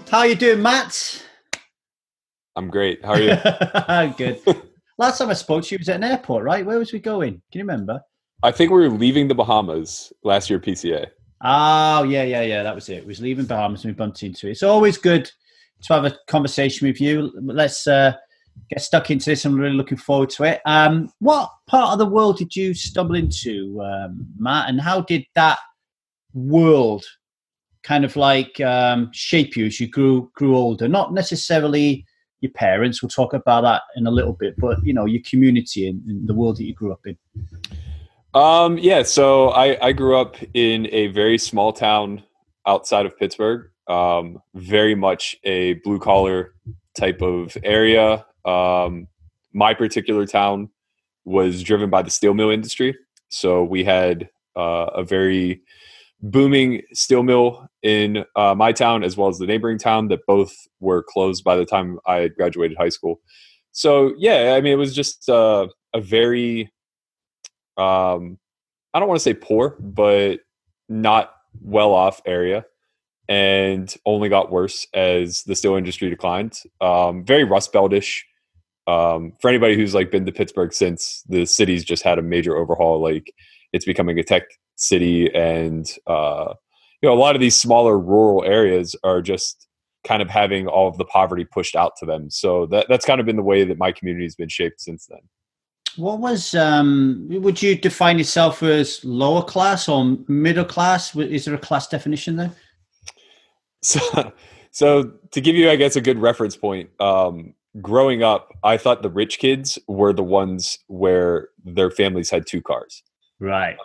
How you doing, Matt? I'm great. How are you? Good. Last time I spoke to you was at an airport, right? Where was we going? Can you remember? I think we were leaving the Bahamas last year, PCA. Oh, yeah. That was it. It was leaving Bahamas and we bumped into it. It's always good to have a conversation with you. Let's get stuck into this. I'm really looking forward to it. What part of the world did you stumble into, Matt? And how did that world kind of like shape you as you grew older? Not necessarily your parents. We'll talk about that in a little bit, but your community and the world that you grew up in. Yeah, so I grew up in a very small town outside of Pittsburgh, very much a blue collar type of area. My particular town was driven by the steel mill industry. So we had a very booming steel mill in my town as well as the neighboring town that both were closed by the time I had graduated high school. So, yeah, I mean, it was just a very I don't want to say poor, but not well off area, and only got worse as the steel industry declined. Very Rust Beltish. For anybody who's like been to Pittsburgh since, the city's just had a major overhaul. Like, it's becoming a tech city, and a lot of these smaller rural areas are just kind of having all of the poverty pushed out to them. So that's kind of been the way that my community has been shaped since then. What was, would you define yourself as lower class or middle class? Is there a class definition there? So to give you, I guess, a good reference point, growing up, I thought the rich kids were the ones where their families had two cars. Right.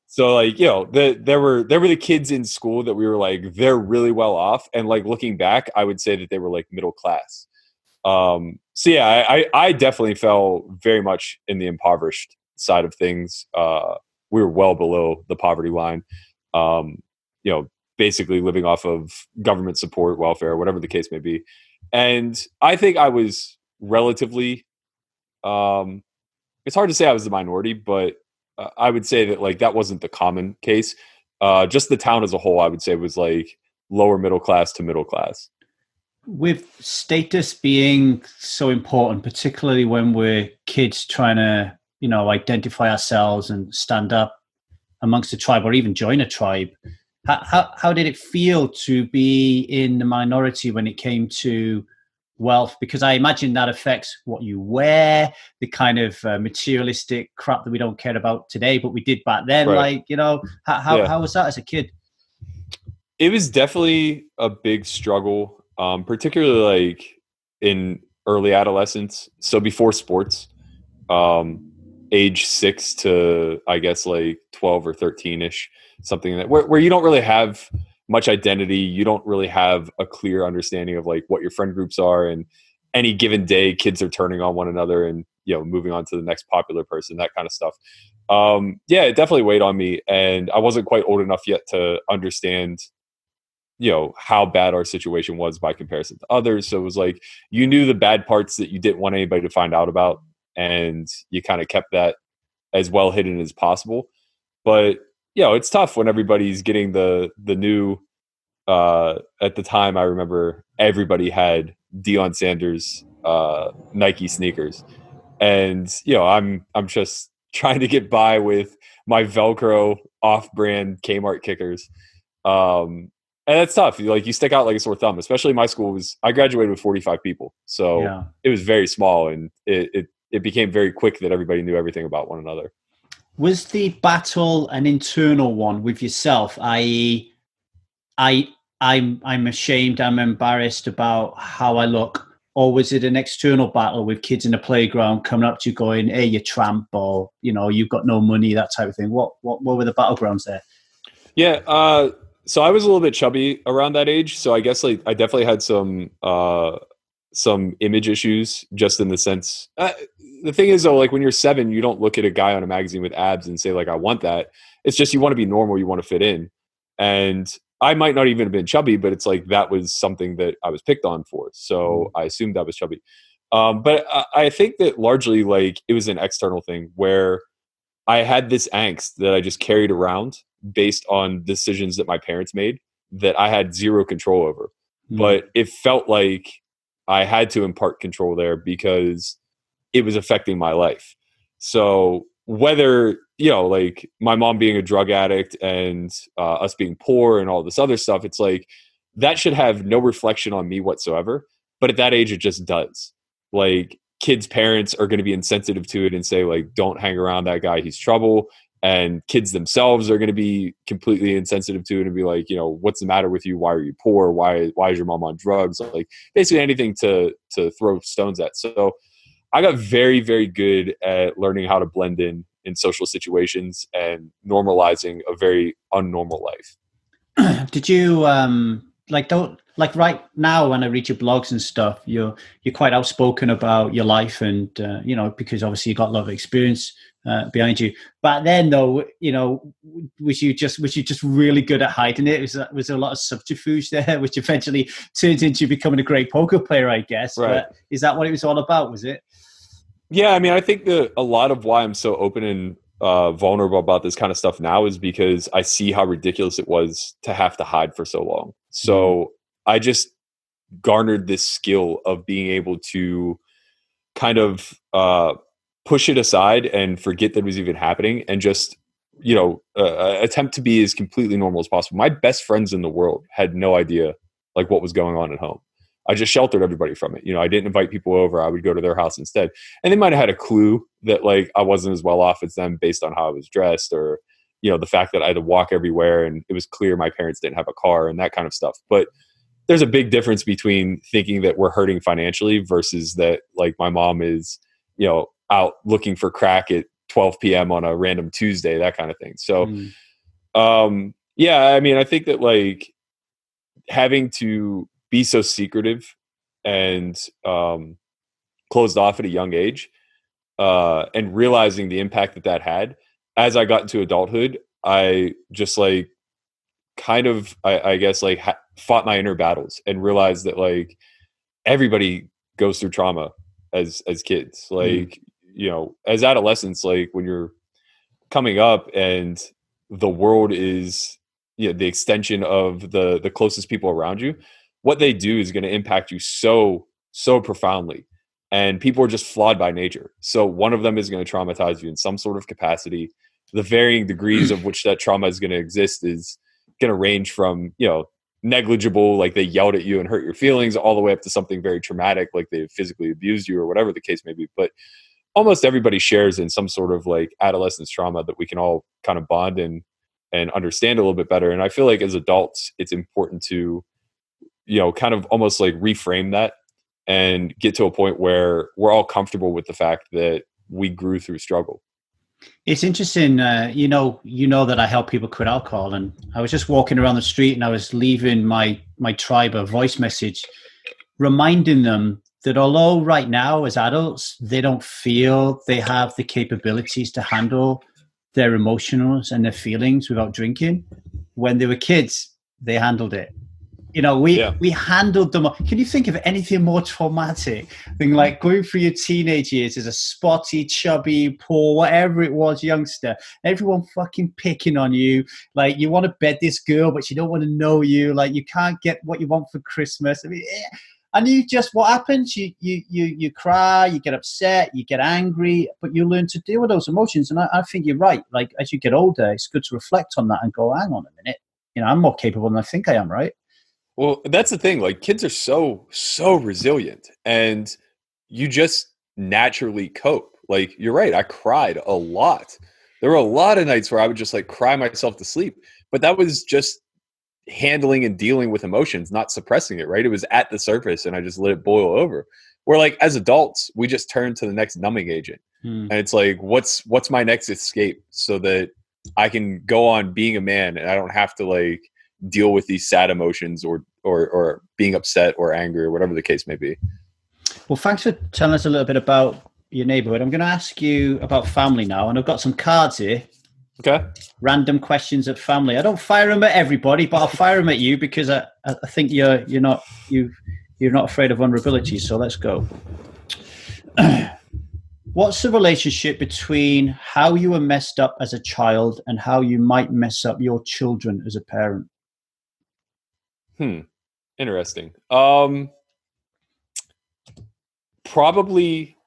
So like, there were the kids in school that we were like, they're really well off. And like looking back, I would say that they were like middle class. So yeah, I definitely fell very much in the impoverished side of things. We were well below the poverty line, basically living off of government support, welfare, whatever the case may be. And I think I was relatively, it's hard to say I was the minority, but I would say that like that wasn't the common case. Just the town as a whole, I would say, was like lower middle class to middle class. With status being so important, particularly when we're kids trying to, identify ourselves and stand up amongst a tribe or even join a tribe, how did it feel to be in the minority when it came to wealth? Because I imagine that affects what you wear, the kind of materialistic crap that we don't care about today, but we did back then. Right. How was that as a kid? It was definitely a big struggle, particularly like in early adolescence. So before sports, age 6 to I guess like 12 or 13 ish, something that where you don't really have much identity. You don't really have a clear understanding of like what your friend groups are, and any given day kids are turning on one another and moving on to the next popular person, that kind of stuff. Yeah, it definitely weighed on me, and I wasn't quite old enough yet to understand how bad our situation was by comparison to others. So it was like you knew the bad parts that you didn't want anybody to find out about, and you kind of kept that as well hidden as possible. But it's tough when everybody's getting the new at the time. I remember everybody had Deion Sanders Nike sneakers, and I'm just trying to get by with my Velcro off-brand Kmart kickers. And it's tough. You stick out like a sore thumb, especially my school I graduated with 45 people. So It was very small, and it became very quick that everybody knew everything about one another. Was the battle an internal one with yourself, i.e., I'm ashamed, I'm embarrassed about how I look, or was it an external battle with kids in the playground coming up to you going, "Hey, you tramp," or you've got no money, that type of thing? What were the battlegrounds there? Yeah, so I was a little bit chubby around that age, so I guess like I definitely had some image issues, just in the sense. The thing is though, like when you're 7, you don't look at a guy on a magazine with abs and say like, I want that. It's just you want to be normal, you want to fit in. And I might not even have been chubby, but it's like that was something that I was picked on for. So I assumed I was chubby. But I think that largely like it was an external thing where I had this angst that I just carried around based on decisions that my parents made that I had zero control over. but it felt like I had to impart control there because it was affecting my life. So whether, like my mom being a drug addict and us being poor and all this other stuff, it's like that should have no reflection on me whatsoever. But at that age, it just does. Like kids' parents are going to be insensitive to it and say, like, don't hang around that guy, he's trouble. And kids themselves are going to be completely insensitive to it and be like, what's the matter with you? Why are you poor? Why is your mom on drugs? Like basically anything to throw stones at. So I got very, very good at learning how to blend in social situations and normalizing a very unnormal life. Did you right now when I read your blogs and stuff, you're quite outspoken about your life and because obviously you got a lot of experience behind you. But then though, was you just really good at hiding it? Was there a lot of subterfuge there, which eventually turns into becoming a great poker player, I guess? Right. But is that what it was all about? Was it? Yeah, I mean, I think a lot of why I'm so open and vulnerable about this kind of stuff now is because I see how ridiculous it was to have to hide for so long. So I just garnered this skill of being able to kind of push it aside and forget that it was even happening and just, attempt to be as completely normal as possible. My best friends in the world had no idea like what was going on at home. I just sheltered everybody from it. I didn't invite people over. I would go to their house instead. And they might have had a clue that like I wasn't as well off as them based on how I was dressed or, the fact that I had to walk everywhere and it was clear my parents didn't have a car and that kind of stuff. But there's a big difference between thinking that we're hurting financially versus that like my mom is, out looking for crack at 12 p.m. on a random Tuesday, that kind of thing. So, yeah, I mean, I think that like having to be so secretive and closed off at a young age and realizing the impact that had as I got into adulthood, I just like kind of, I guess like fought my inner battles and realized that like everybody goes through trauma as kids, like, as adolescents, like when you're coming up and the world is, the extension of the closest people around you, what they do is going to impact you so profoundly. And people are just flawed by nature. So one of them is going to traumatize you in some sort of capacity. The varying degrees of which that trauma is going to exist is going to range from, negligible, like they yelled at you and hurt your feelings, all the way up to something very traumatic, like they physically abused you or whatever the case may be. But almost everybody shares in some sort of like adolescence trauma that we can all kind of bond and understand a little bit better. And I feel like as adults, it's important to, kind of almost like reframe that and get to a point where we're all comfortable with the fact that we grew through struggle. It's interesting, you know that I help people quit alcohol, and I was just walking around the street and I was leaving my tribe a voice message reminding them that although right now as adults, they don't feel they have the capabilities to handle their emotions and their feelings without drinking, when they were kids, they handled it. We handled them. Can you think of anything more traumatic than like going through your teenage years as a spotty, chubby, poor, whatever it was, youngster, everyone fucking picking on you. Like you want to bed this girl, but she don't want to know you. Like you can't get what you want for Christmas. I mean, and you just, what happens? You cry, you get upset, you get angry, but you learn to deal with those emotions. And I think you're right. Like as you get older, it's good to reflect on that and go, hang on a minute. I'm more capable than I think I am, right? Well, that's the thing. Like kids are so resilient and you just naturally cope. Like you're right. I cried a lot. There were a lot of nights where I would just like cry myself to sleep, but that was just handling and dealing with emotions, not suppressing it. Right. It was at the surface and I just let it boil over. Where like as adults, we just turn to the next numbing agent and it's like, what's my next escape so that I can go on being a man and I don't have to like deal with these sad emotions or being upset or angry or whatever the case may be. Well, thanks for telling us a little bit about your neighborhood. I'm going to ask you about family now, and I've got some cards here. Okay. Random questions at family. I don't fire them at everybody, but I'll fire them at you because I think you're not afraid of vulnerability. So let's go. What's the relationship between how you were messed up as a child and how you might mess up your children as a parent? Interesting. Probably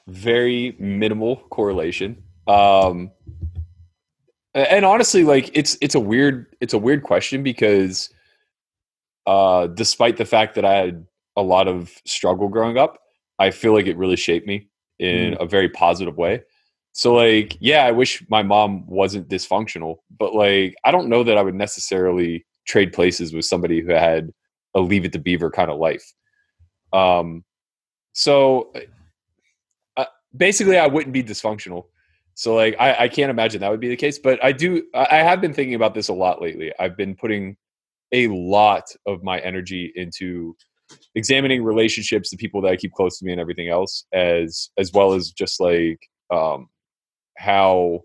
very minimal correlation. And honestly, like it's a weird question because despite the fact that I had a lot of struggle growing up, I feel like it really shaped me in a very positive way. So like, yeah, I wish my mom wasn't dysfunctional, but like, I don't know that I would necessarily trade places with somebody who had a Leave It to Beaver kind of life. So basically I wouldn't be dysfunctional. So like, I can't imagine that would be the case, but I have been thinking about this a lot lately. I've been putting a lot of my energy into examining relationships, the people that I keep close to me and everything else, as well as just like, how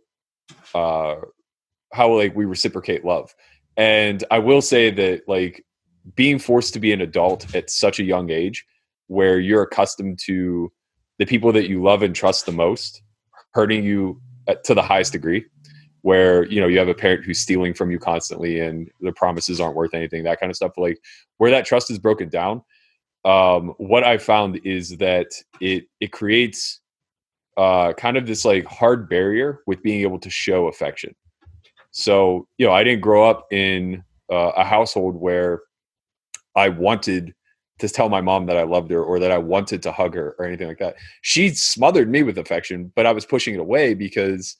like we reciprocate love. And I will say that like being forced to be an adult at such a young age where you're accustomed to the people that you love and trust the most hurting you to the highest degree, where you know you have a parent who's stealing from you constantly and the promises aren't worth anything, that kind of stuff, like where that trust is broken down. What I found is that it creates kind of this like hard barrier with being able to show affection. So, you know, I didn't grow up in a household where I wanted to tell my mom that I loved her or that I wanted to hug her or anything like that. She smothered me with affection, but I was pushing it away because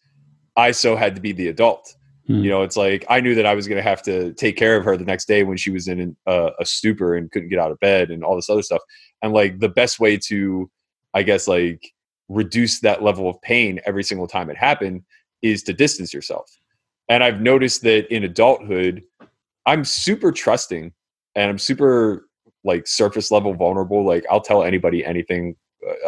I so had to be the adult. You know, it's like I knew that I was going to have to take care of her the next day when she was in a stupor and couldn't get out of bed and all this other stuff. And like the best way to, I guess, like reduce that level of pain every single time it happened is to distance yourself. And I've noticed that in adulthood, I'm super trusting and I'm super like surface level vulnerable. Like I'll tell anybody anything.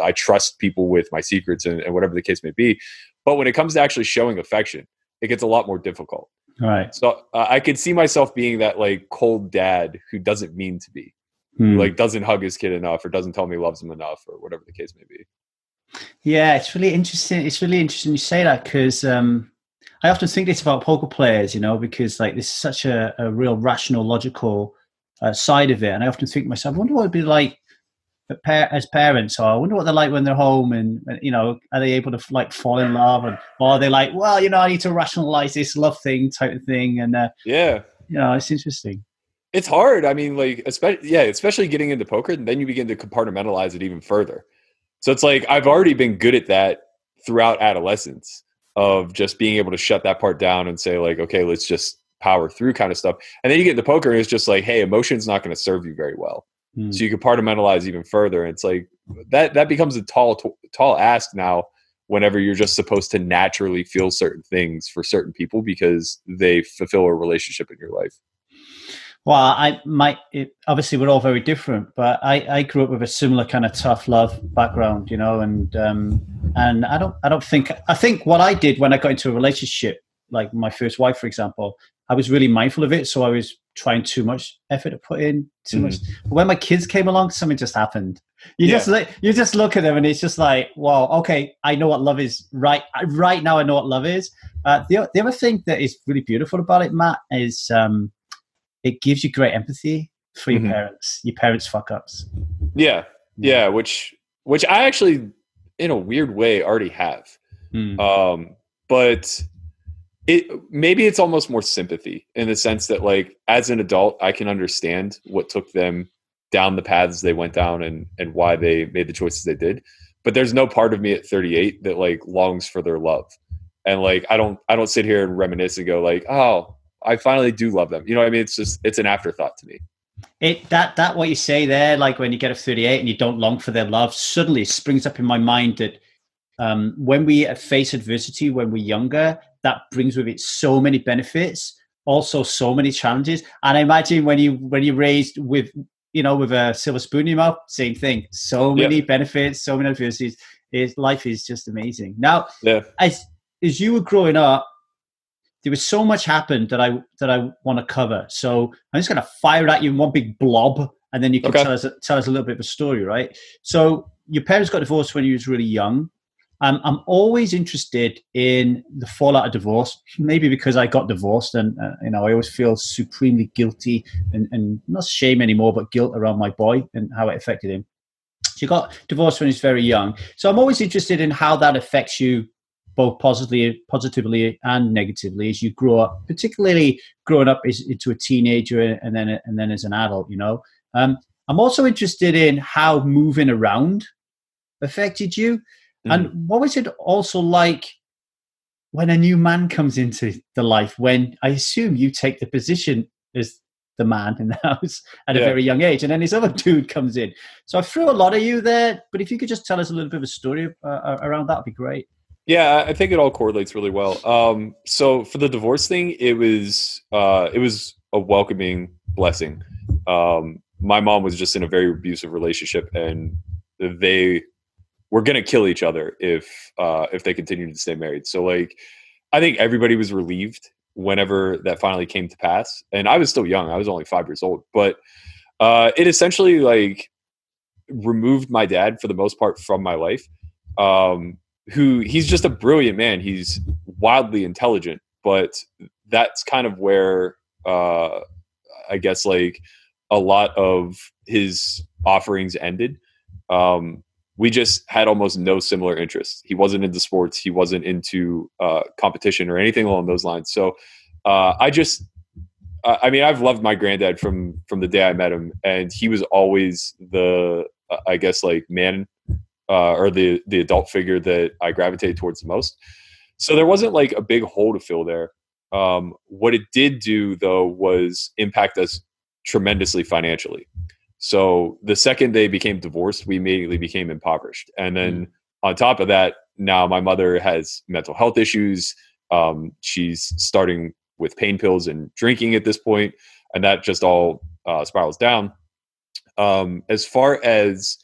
I trust people with my secrets and whatever the case may be. But when it comes to actually showing affection, it gets a lot more difficult. Right. So I could see myself being that like cold dad who doesn't mean to be, who like doesn't hug his kid enough or doesn't tell me he loves him enough or whatever the case may be. Yeah, it's really interesting. It's really interesting you say that because I often think this about poker players, you know, because like this is such a real rational, logical side of it. And I often think to myself, I wonder what it'd be like as parents, or I wonder what they're like when they're home and, you know, are they able to like fall in love or are they like, well, you know, I need to rationalize this love thing type of thing. And, Yeah. you know, it's interesting. It's hard. I mean, like, especially getting into poker, and then you begin to compartmentalize it even further. So it's like, I've already been good at that throughout adolescence of just being able to shut that part down and say like, okay, let's just power through kind of stuff. And then you get into poker and it's just like, hey, emotion's not going to serve you very well. So you compartmentalize even further. And it's like that becomes a tall ask now whenever you're just supposed to naturally feel certain things for certain people because they fulfill a relationship in your life. Well, obviously we're all very different, but I grew up with a similar kind of tough love background, you know, and I think what I did when I got into a relationship, like my first wife, for example, I was really mindful of it. So I was trying too much effort to put in too much. But when my kids came along, something just happened. You just look at them and it's just like, wow, okay, I know what love is right now. I know what love is. The other thing that is really beautiful about it, Matt, is it gives you great empathy for your parents. Your parents' fuck ups. Yeah, which I actually, in a weird way, already have. But maybe it's almost more sympathy in the sense that, like, as an adult, I can understand what took them down the paths they went down and why they made the choices they did. But there's no part of me at 38 that like longs for their love, and like I don't sit here and reminisce and go like, oh, I finally do love them. You know what I mean? It's an afterthought to me. That what you say there, like when you get to 38 and you don't long for their love, suddenly springs up in my mind that when we face adversity when we're younger, that brings with it so many benefits, also so many challenges. And I imagine when you're raised with, you know, with a silver spoon in your mouth, same thing. So many benefits, so many adversities. Life is just amazing. Now, as you were growing up, there was so much happened that I want to cover. So I'm just going to fire at you in one big blob, and then you can tell us a little bit of a story, right? So your parents got divorced when you was really young. I'm always interested in the fallout of divorce, maybe because I got divorced and, I always feel supremely guilty and not shame anymore, but guilt around my boy and how it affected him. She got divorced when he was very young. So I'm always interested in how that affects you both positively and negatively as you grow up, particularly growing up into a teenager and then as an adult, I'm also interested in how moving around affected you. And what was it also like when a new man comes into the life, when I assume you take the position as the man in the house at a very young age, and then this other dude comes in. So I threw a lot of you there, but if you could just tell us a little bit of a story around that, would be great. Yeah, I think it all correlates really well. So for the divorce thing, it was a welcoming blessing. My mom was just in a very abusive relationship, and they were going to kill each other if they continued to stay married. So like, I think everybody was relieved whenever that finally came to pass. And I was still young. I was only 5 years old, but it essentially like removed my dad for the most part from my life. He's just a brilliant man. He's wildly intelligent, but that's kind of where I guess like a lot of his offerings ended. We just had almost no similar interests. He wasn't into sports. He wasn't into competition or anything along those lines. So I've loved my granddad from the day I met him, and he was always the, I guess like man or the adult figure that I gravitated towards the most. So there wasn't like a big hole to fill there. What it did do though was impact us tremendously financially. So the second they became divorced, we immediately became impoverished. And then on top of that, now my mother has mental health issues. She's starting with pain pills and drinking at this point, and that just all spirals down. As far as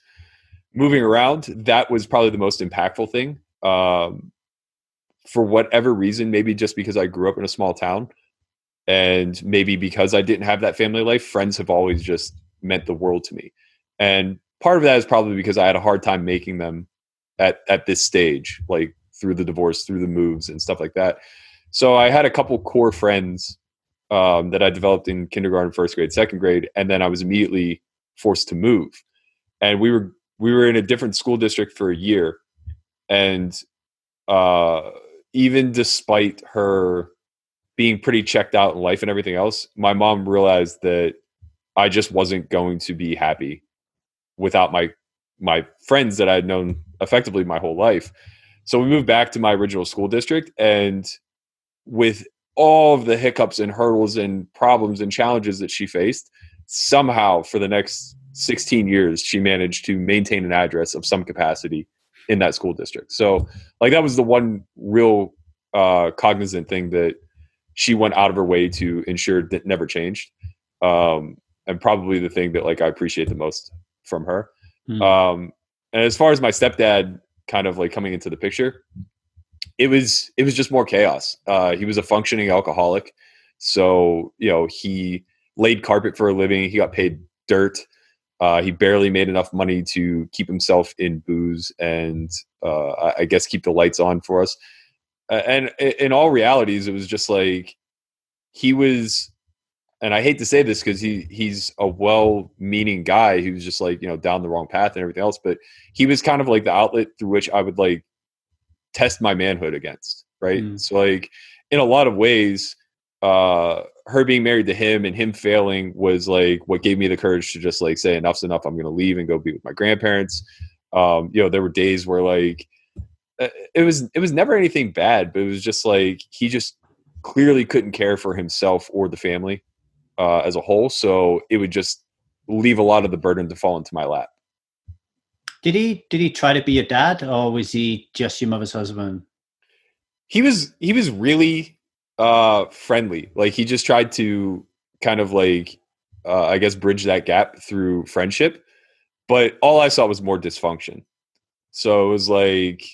moving around, that was probably the most impactful thing. For whatever reason, maybe just because I grew up in a small town, and maybe because I didn't have that family life, friends have always just meant the world to me. And part of that is probably because I had a hard time making them at this stage, like through the divorce, through the moves and stuff like that. So I had a couple core friends that I developed in kindergarten, first grade, second grade, and then I was immediately forced to move. And we were in a different school district for a year. And even despite her being pretty checked out in life and everything else, my mom realized that I just wasn't going to be happy without my friends that I had known effectively my whole life. So we moved back to my original school district, and with all of the hiccups and hurdles and problems and challenges that she faced, somehow for the next 16 years, she managed to maintain an address of some capacity in that school district. So like that was the one real cognizant thing that she went out of her way to ensure that never changed. And probably the thing that like I appreciate the most from her. And as far as my stepdad kind of like coming into the picture, it was just more chaos. He was a functioning alcoholic. So, he laid carpet for a living. He got paid dirt. He barely made enough money to keep himself in booze and I guess keep the lights on for us. And in all realities, it was just like he was, and I hate to say this because he's a well-meaning guy who's just like, down the wrong path and everything else, but he was kind of like the outlet through which I would like test my manhood against, right? So like in a lot of ways, her being married to him and him failing was like what gave me the courage to just like say enough's enough. I'm going to leave and go be with my grandparents. There were days where like it was never anything bad, but it was just like he just clearly couldn't care for himself or the family as a whole. So it would just leave a lot of the burden to fall into my lap. Did he try to be a dad, or was he just your mother's husband? He was really friendly. Like he just tried to kind of like I guess bridge that gap through friendship, but all I saw was more dysfunction. So it was like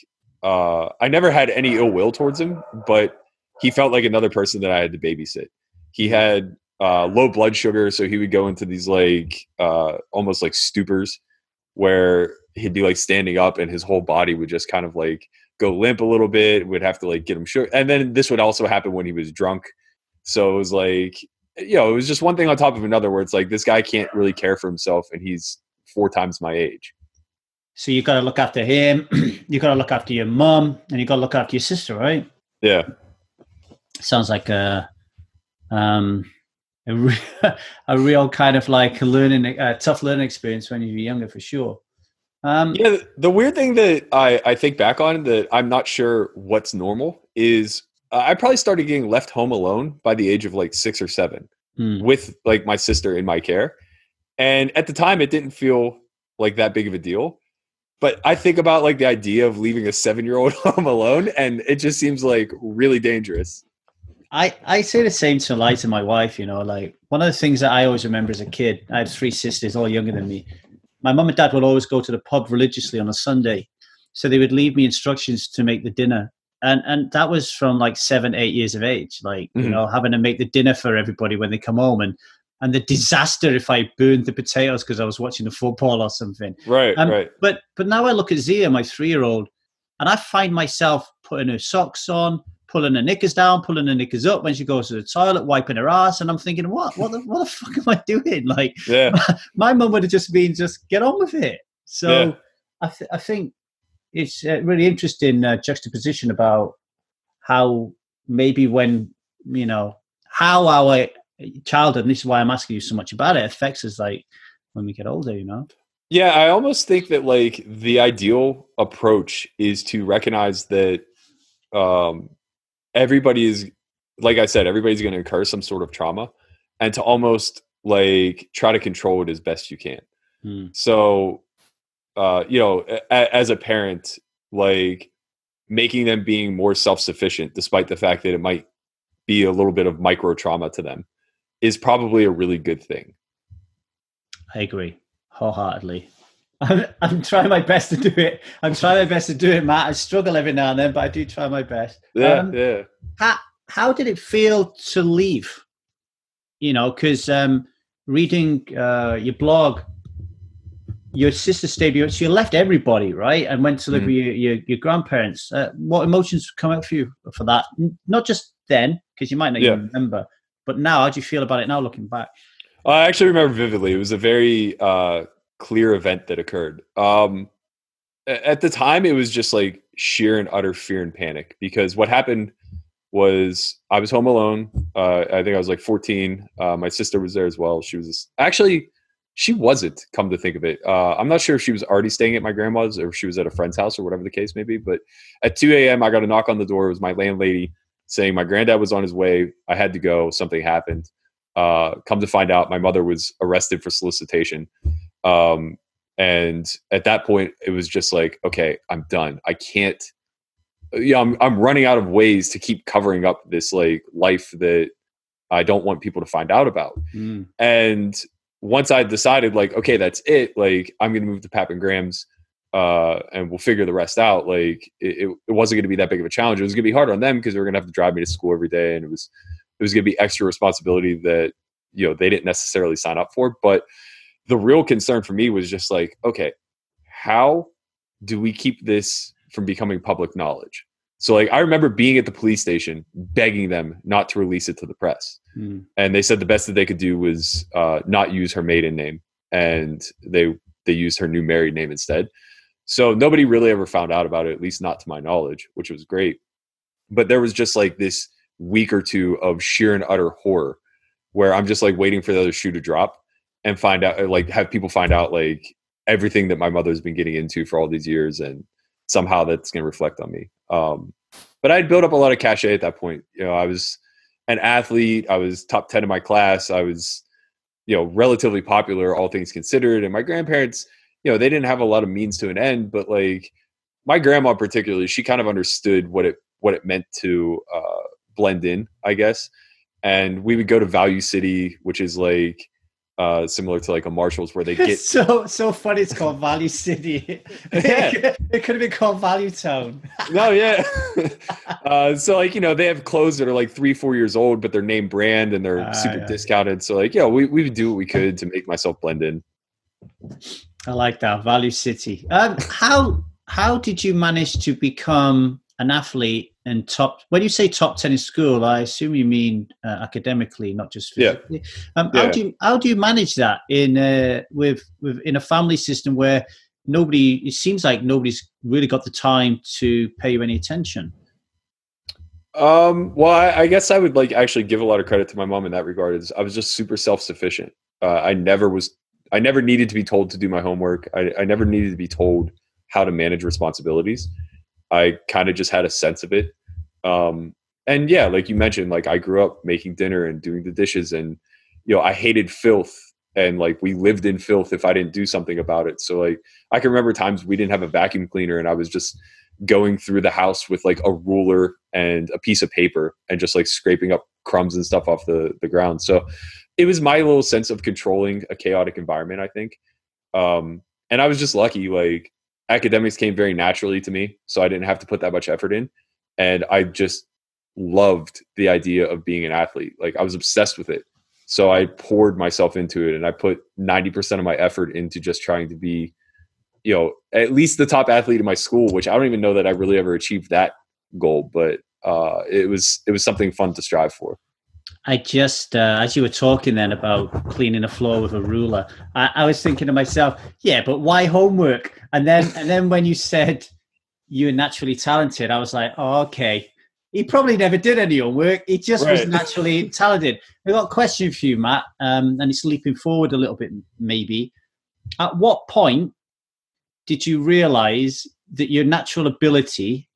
I never had any ill will towards him, but he felt like another person that I had to babysit. He had low blood sugar, so he would go into these like almost like stupors where he'd be like standing up and his whole body would just kind of like go limp a little bit. Would have to like get him sure. And then this would also happen when he was drunk. So it was like, it was just one thing on top of another where it's like, this guy can't really care for himself and he's 4 times my age. So you got to look after him. You got to look after your mom, and you got to look after your sister, right? Yeah. Sounds like a real kind of like tough learning experience when you were younger, for sure. The weird thing that I think back on that I'm not sure what's normal is I probably started getting left home alone by the age of like 6 or 7 with like my sister in my care. And at the time it didn't feel like that big of a deal. But I think about like the idea of leaving a 7-year-old home alone, and it just seems like really dangerous. I say the same to Liza, my wife, like one of the things that I always remember as a kid, I had 3 sisters, all younger than me. My mum and dad would always go to the pub religiously on a Sunday. So they would leave me instructions to make the dinner. And that was from like 7, 8 years of age, like, having to make the dinner for everybody when they come home, and the disaster if I burned the potatoes because I was watching the football or something. Right, right. But now I look at Zia, my 3-year-old, and I find myself putting her socks on, pulling her knickers down, pulling her knickers up when she goes to the toilet, wiping her ass, and I'm thinking, what the fuck am I doing? Like, my mum would have just get on with it. So I think it's a really interesting juxtaposition about how maybe when, how our childhood, and this is why I'm asking you so much about it, affects us like when we get older, Yeah, I almost think that like the ideal approach is to recognize that everybody is, like I said, everybody's going to incur some sort of trauma, and to almost like try to control it as best you can. So, as a parent, like making them being more self-sufficient, despite the fact that it might be a little bit of micro trauma to them, is probably a really good thing. I agree wholeheartedly. I'm trying my best to do it. Matt. I struggle every now and then, but I do try my best. Yeah. How did it feel to leave? Because reading your blog, your sister stayed with you. So you left everybody, right? And went to live with your grandparents. What emotions come out for you for that? Not just then, because you might not even remember, but now, how do you feel about it now looking back? I actually remember vividly. It was a very clear event that occurred. At the time, it was just like sheer and utter fear and panic, because what happened was I was home alone. I think I was like 14. My sister was there as well. She wasn't, come to think of it. I'm not sure if she was already staying at my grandma's or if she was at a friend's house or whatever the case may be. But at 2 a.m., I got a knock on the door. It was my landlady saying my granddad was on his way. I had to go. Something happened. Come to find out, my mother was arrested for solicitation. And at that point, it was just like, okay, I'm done. I can't. I'm running out of ways to keep covering up this like life that I don't want people to find out about. And once I decided like, okay, that's it. Like, I'm going to move to Pap and Graham's, and we'll figure the rest out. Like, it wasn't going to be that big of a challenge. It was going to be hard on them because they were going to have to drive me to school every day. And it was going to be extra responsibility that, they didn't necessarily sign up for. But the real concern for me was just like, okay, how do we keep this from becoming public knowledge? So like, I remember being at the police station, begging them not to release it to the press. And they said the best that they could do was not use her maiden name. And they used her new married name instead. So nobody really ever found out about it, at least not to my knowledge, which was great. But there was just like this week or two of sheer and utter horror where I'm just like waiting for the other shoe to drop and find out, like have people find out like everything that my mother's been getting into for all these years. And somehow that's going to reflect on me. But I'd built up a lot of cachet at that point. I was an athlete. I was top 10 in my class. I was, relatively popular, all things considered. And my grandparents, they didn't have a lot of means to an end, but like my grandma particularly, she kind of understood what it meant to blend in, I guess. And we would go to Value City, which is like similar to like a Marshall's, where they get so funny. It's called Value City. It could have been called Value Town. No, yeah. So like, they have clothes that are like 3-4 years old, but they're name brand and they're super discounted. So like, we would do what we could to make myself blend in. I like that, Value City. How how did you manage to become an athlete and top? When you say top 10 in school, I assume you mean academically, not just Yeah. physically. Yeah. How do you manage that in with in a family system where nobody? It seems like nobody's really got the time to pay you any attention. Well, I guess I would like actually give a lot of credit to my mom in that regard. Is I was just super self-sufficient. I never needed to be told to do my homework. I never needed to be told how to manage responsibilities. I kind of just had a sense of it. And yeah, like you mentioned, like I grew up making dinner and doing the dishes, and I hated filth, and like we lived in filth if I didn't do something about it. So like I can remember times we didn't have a vacuum cleaner, and I was just going through the house with like a ruler and a piece of paper and just like scraping up crumbs and stuff off the ground. So it was my little sense of controlling a chaotic environment, I think. And I was just lucky, like academics came very naturally to me, so I didn't have to put that much effort in. And I just loved the idea of being an athlete. Like I was obsessed with it. So I poured myself into it, and I put 90% of my effort into just trying to be, at least the top athlete in my school, which I don't even know that I really ever achieved that goal, but it was something fun to strive for. I just, as you were talking then about cleaning a floor with a ruler, I was thinking to myself, yeah, but why homework? And then when you said you were naturally talented, I was like, oh, okay. He probably never did any homework. He just was Right. naturally talented. I've got a question for you, Matt, and it's leaping forward a little bit, maybe. At what point did you realize that your natural ability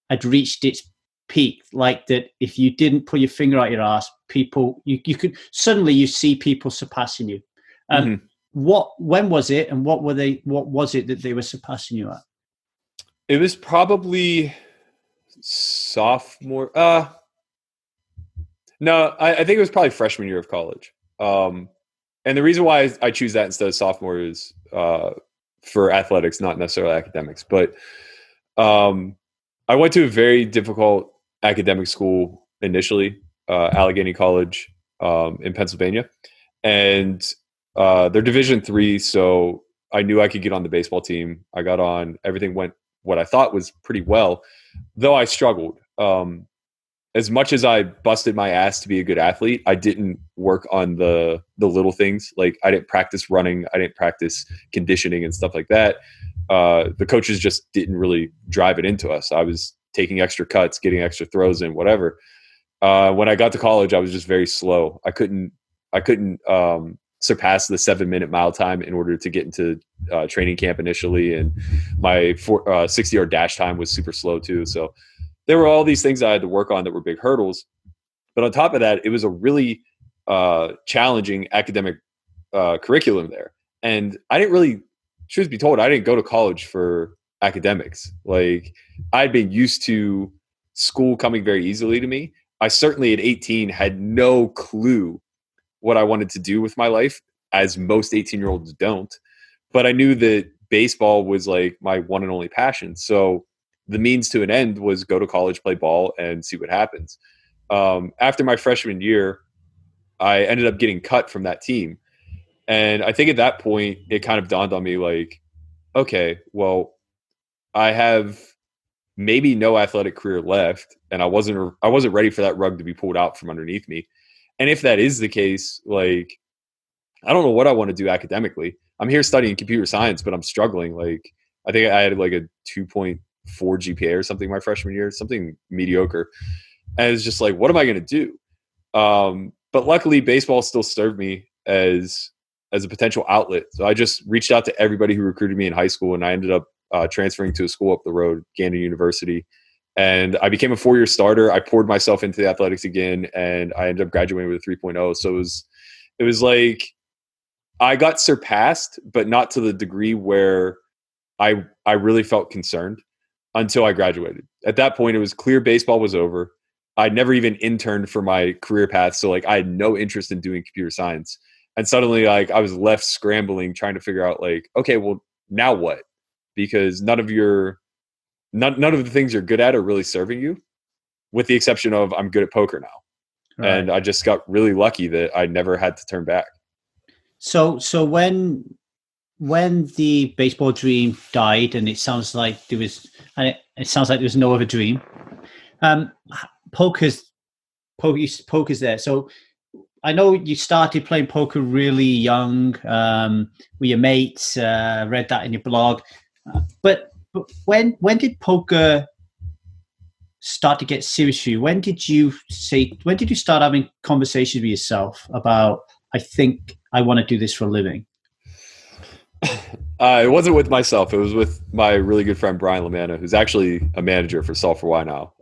had reached its peak? Like that, if you didn't put your finger out your ass, people, you could suddenly you see people surpassing you. Mm-hmm. When was it, and what was it that they were surpassing you at? It was probably sophomore. No, I think it was probably freshman year of college. And the reason why I choose that instead of sophomore is for athletics, not necessarily academics. But I went to a very difficult academic school initially, Allegheny College in Pennsylvania, and they're Division III. So I knew I could get on the baseball team. I got on. Everything went what I thought was pretty well, though I struggled. As much as I busted my ass to be a good athlete, I didn't work on the little things. Like I didn't practice running, I didn't practice conditioning and stuff like that. The coaches just didn't really drive it into us. I was taking extra cuts, getting extra throws in, whatever. When I got to college, I was just very slow. I couldn't surpass the 7-minute mile time in order to get into training camp initially, and my 60-yard dash time was super slow too. So there were all these things I had to work on that were big hurdles. But on top of that, it was a really challenging academic curriculum there. And I didn't really, truth be told, I didn't go to college for academics. Like I'd been used to school coming very easily to me. I certainly at 18 had no clue what I wanted to do with my life, as most 18-year-olds don't. But I knew that baseball was like my one and only passion. So the means to an end was go to college, play ball, and see what happens. After my freshman year, I ended up getting cut from that team. And I think at that point, it kind of dawned on me like, okay, well, I have maybe no athletic career left, and I wasn't ready for that rug to be pulled out from underneath me. And if that is the case, like, I don't know what I want to do academically. I'm here studying computer science, but I'm struggling. Like, I think I had like a 2.4 GPA or something my freshman year, something mediocre. And it's just like, what am I going to do? But luckily, baseball still served me as a potential outlet. So I just reached out to everybody who recruited me in high school, and I ended up transferring to a school up the road, Gannon University. And I became a 4-year starter. I poured myself into the athletics again, and I ended up graduating with a 3.0. So it was like I got surpassed, but not to the degree where I really felt concerned until I graduated. At that point, it was clear baseball was over. I'd never even interned for my career path, so like I had no interest in doing computer science. And suddenly, like I was left scrambling, trying to figure out, like, okay, well, now what? Because none of the things you're good at are really serving you, with the exception of I'm good at poker now. Right. And I just got really lucky that I never had to turn back. So when when the baseball dream died, and it sounds like there was, and it sounds like there was no other dream. Um, poker's there. So I know you started playing poker really young with your mates. Read that in your blog. But when did poker start to get serious for you? When did you start having conversations with yourself about, I think I want to do this for a living? It wasn't with myself. It was with my really good friend, Brian Lamanna, who's actually a manager for Solve for Why now.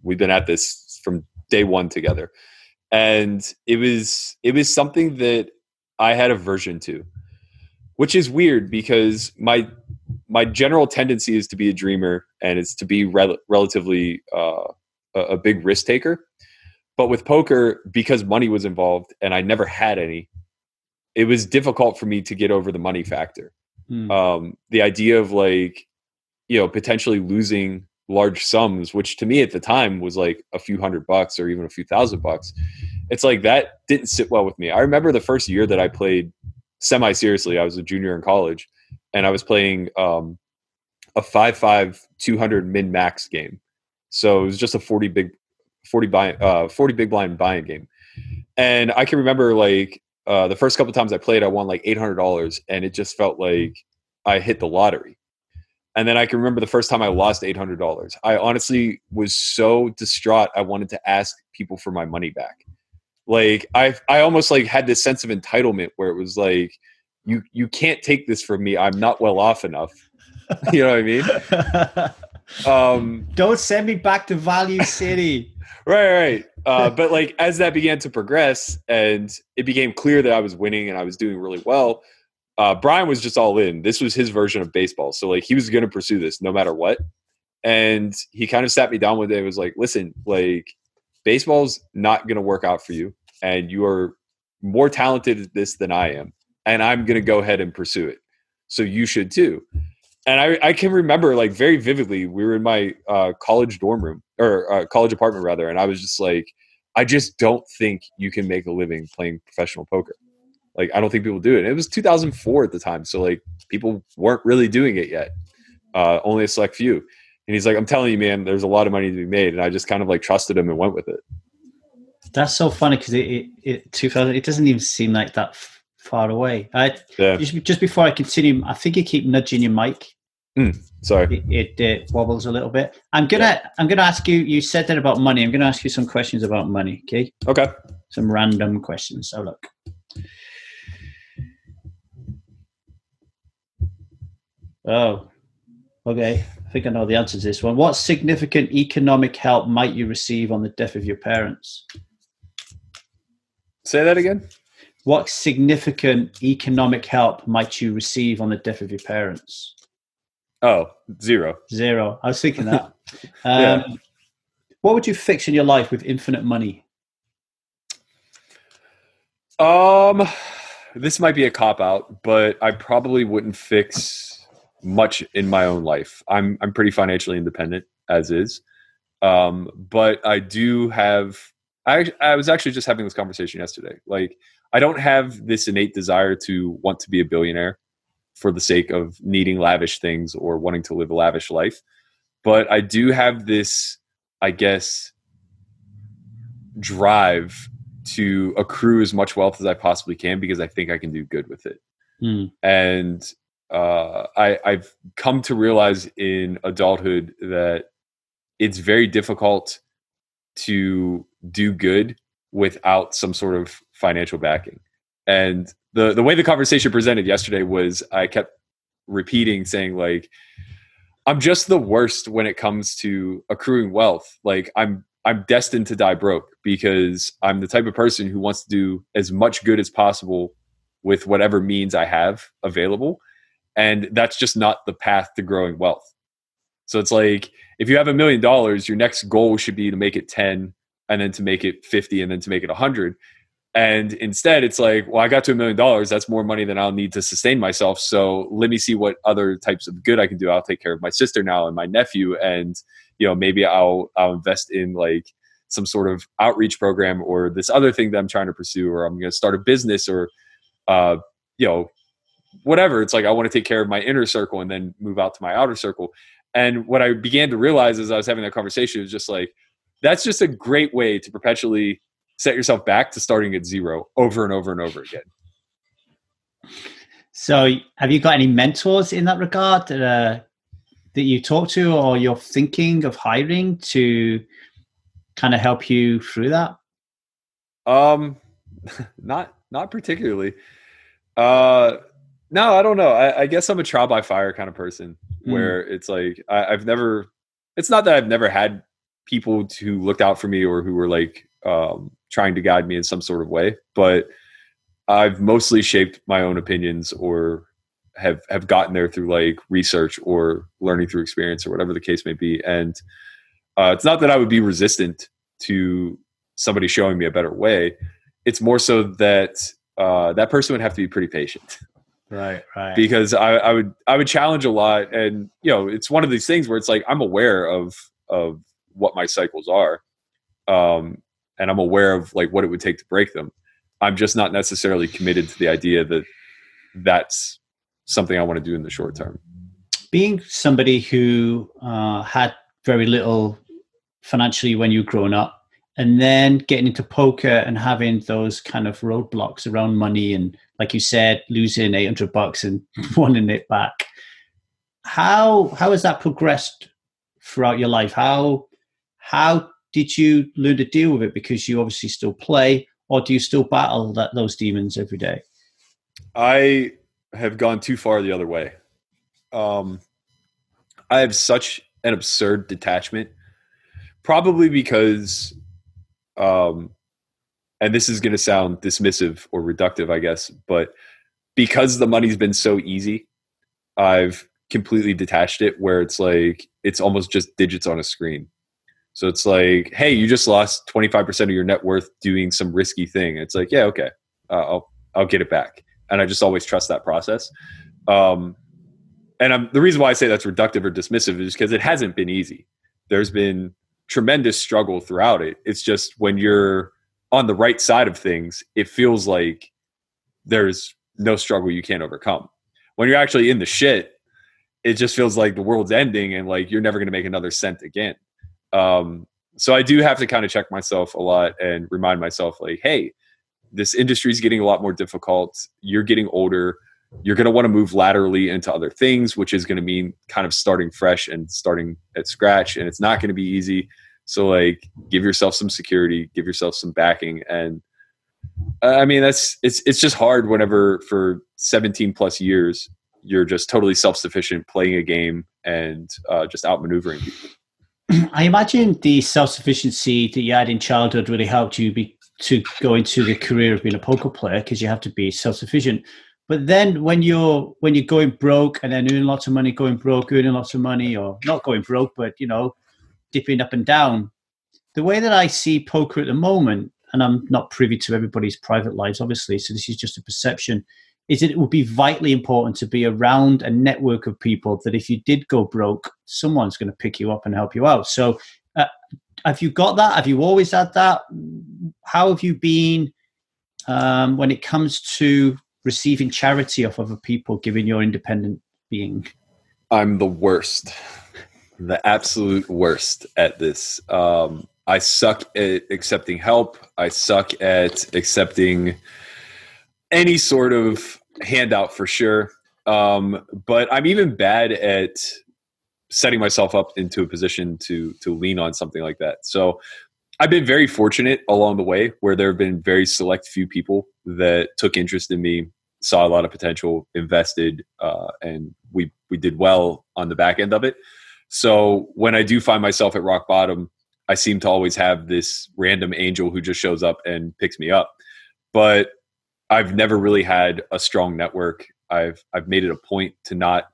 We've been at this from day one together. And it was something that I had aversion to, which is weird because my general tendency is to be a dreamer and it's to be relatively a big risk taker. But with poker, because money was involved and I never had any, it was difficult for me to get over the money factor. The idea of like, potentially losing large sums, which to me at the time was like a few $100 or even a few $1,000. It's like that didn't sit well with me. I remember the first year that I played semi-seriously, I was a junior in college and I was playing a 5-5 200 min-max game. So it was just a 40 big blind buy-in game. And I can remember like the first couple of times I played, I won like $800 and it just felt like I hit the lottery. And then I can remember the first time I lost $800. I honestly was so distraught. I wanted to ask people for my money back. Like I almost like had this sense of entitlement where it was like, you can't take this from me. I'm not well off enough. You know what I mean? Don't send me back to Value City. Right. But like as that began to progress and it became clear that I was winning and I was doing really well, Brian was just all in. This was his version of baseball. So like he was going to pursue this no matter what. And he kind of sat me down one day and was like, listen, like baseball's not going to work out for you. And you are more talented at this than I am. And I'm going to go ahead and pursue it. So you should too. And I can remember like very vividly, we were in my college dorm room or college apartment rather. And I was just like, I just don't think you can make a living playing professional poker. Like, I don't think people do it. And it was 2004 at the time. So like people weren't really doing it yet. Only a select few. And he's like, I'm telling you, man, there's a lot of money to be made. And I just kind of like trusted him and went with it. That's so funny because it 2000, it doesn't even seem like that far away. Just before I continue, I think you keep nudging your mic. Sorry, it wobbles a little bit. I'm gonna ask you. You said that about money. I'm gonna ask you some questions about money. Okay. Some random questions. So look. Oh, okay. I think I know the answer to this one. What significant economic help might you receive on the death of your parents? Say that again. What significant economic help might you receive on the death of your parents? Oh, zero. I was thinking that. Yeah. What would you fix in your life with infinite money? This might be a cop-out, but I probably wouldn't fix much in my own life. I'm pretty financially independent as is. But I do have, I was actually just having this conversation yesterday. Like, I don't have this innate desire to want to be a billionaire for the sake of needing lavish things or wanting to live a lavish life. But I do have this, I guess, drive to accrue as much wealth as I possibly can because I think I can do good with it. And I've come to realize in adulthood that it's very difficult to do good without some sort of financial backing. And the way the conversation presented yesterday was I kept repeating saying like, I'm just the worst when it comes to accruing wealth. Like I'm destined to die broke because I'm the type of person who wants to do as much good as possible with whatever means I have available. And that's just not the path to growing wealth. So it's like, if you have $1 million, your next goal should be to make it 10 and then to make it 50 and then to make it 100. And instead it's like, well, I got to $1 million. That's more money than I'll need to sustain myself. So let me see what other types of good I can do. I'll take care of my sister now and my nephew. And, maybe I'll invest in like some sort of outreach program or this other thing that I'm trying to pursue, or I'm going to start a business or, whatever. It's like I want to take care of my inner circle and then move out to my outer circle. And what I began to realize as I was having that conversation was just like, that's just a great way to perpetually set yourself back to starting at zero over and over and over again. So have you got any mentors in that regard that you talk to or you're thinking of hiring to kind of help you through that? Not particularly. No, I don't know. I guess I'm a trial by fire kind of person where it's like, it's not that I've never had people who looked out for me or who were like, trying to guide me in some sort of way, but I've mostly shaped my own opinions or have gotten there through like research or learning through experience or whatever the case may be. And it's not that I would be resistant to somebody showing me a better way. It's more so that that person would have to be pretty patient. Right. Because I would challenge a lot. And, you know, it's one of these things where it's like, I'm aware of what my cycles are. And I'm aware of like what it would take to break them. I'm just not necessarily committed to the idea that that's something I want to do in the short term. Being somebody who had very little financially when you were growing up, and then getting into poker and having those kind of roadblocks around money, and like you said, losing $800 and wanting it back. How has that progressed throughout your life? How did you learn to deal with it? Because you obviously still play, or do you still battle those demons every day? I have gone too far the other way. I have such an absurd detachment, probably because, and this is going to sound dismissive or reductive, I guess, but because the money's been so easy, I've completely detached it where it's like, it's almost just digits on a screen. So it's like, hey, you just lost 25% of your net worth doing some risky thing. It's like, yeah, okay, I'll get it back. And I just always trust that process. And the reason why I say that's reductive or dismissive is because it hasn't been easy. There's been tremendous struggle throughout it. It's just when you're on the right side of things, it feels like there's no struggle you can't overcome. When you're actually in the shit, it just feels like the world's ending and like you're never going to make another cent again. So I do have to kind of check myself a lot and remind myself like, hey, this industry is getting a lot more difficult. You're getting older. You're going to want to move laterally into other things, which is going to mean kind of starting fresh and starting at scratch. And it's not going to be easy. So like, give yourself some security, give yourself some backing. And I mean, it's just hard whenever for 17 plus years, you're just totally self-sufficient playing a game and just outmaneuvering people. I imagine the self-sufficiency that you had in childhood really helped you to go into the career of being a poker player, because you have to be self-sufficient. But then when you're going broke and then earning lots of money, going broke, earning lots of money, or not going broke, but, you know, dipping up and down, the way that I see poker at the moment, and I'm not privy to everybody's private lives, obviously, so this is just a perception, is that it would be vitally important to be around a network of people that if you did go broke, someone's going to pick you up and help you out. So have you got that? Have you always had that? How have you been when it comes to receiving charity off other people, given your independent being? I'm the worst, the absolute worst at this. I suck at accepting help. I suck at accepting any sort of handout for sure. But I'm even bad at setting myself up into a position to lean on something like that. So I've been very fortunate along the way where there have been very select few people that took interest in me, saw a lot of potential, invested, and we did well on the back end of it. So when I do find myself at rock bottom, I seem to always have this random angel who just shows up and picks me up. But I've never really had a strong network. I've made it a point to not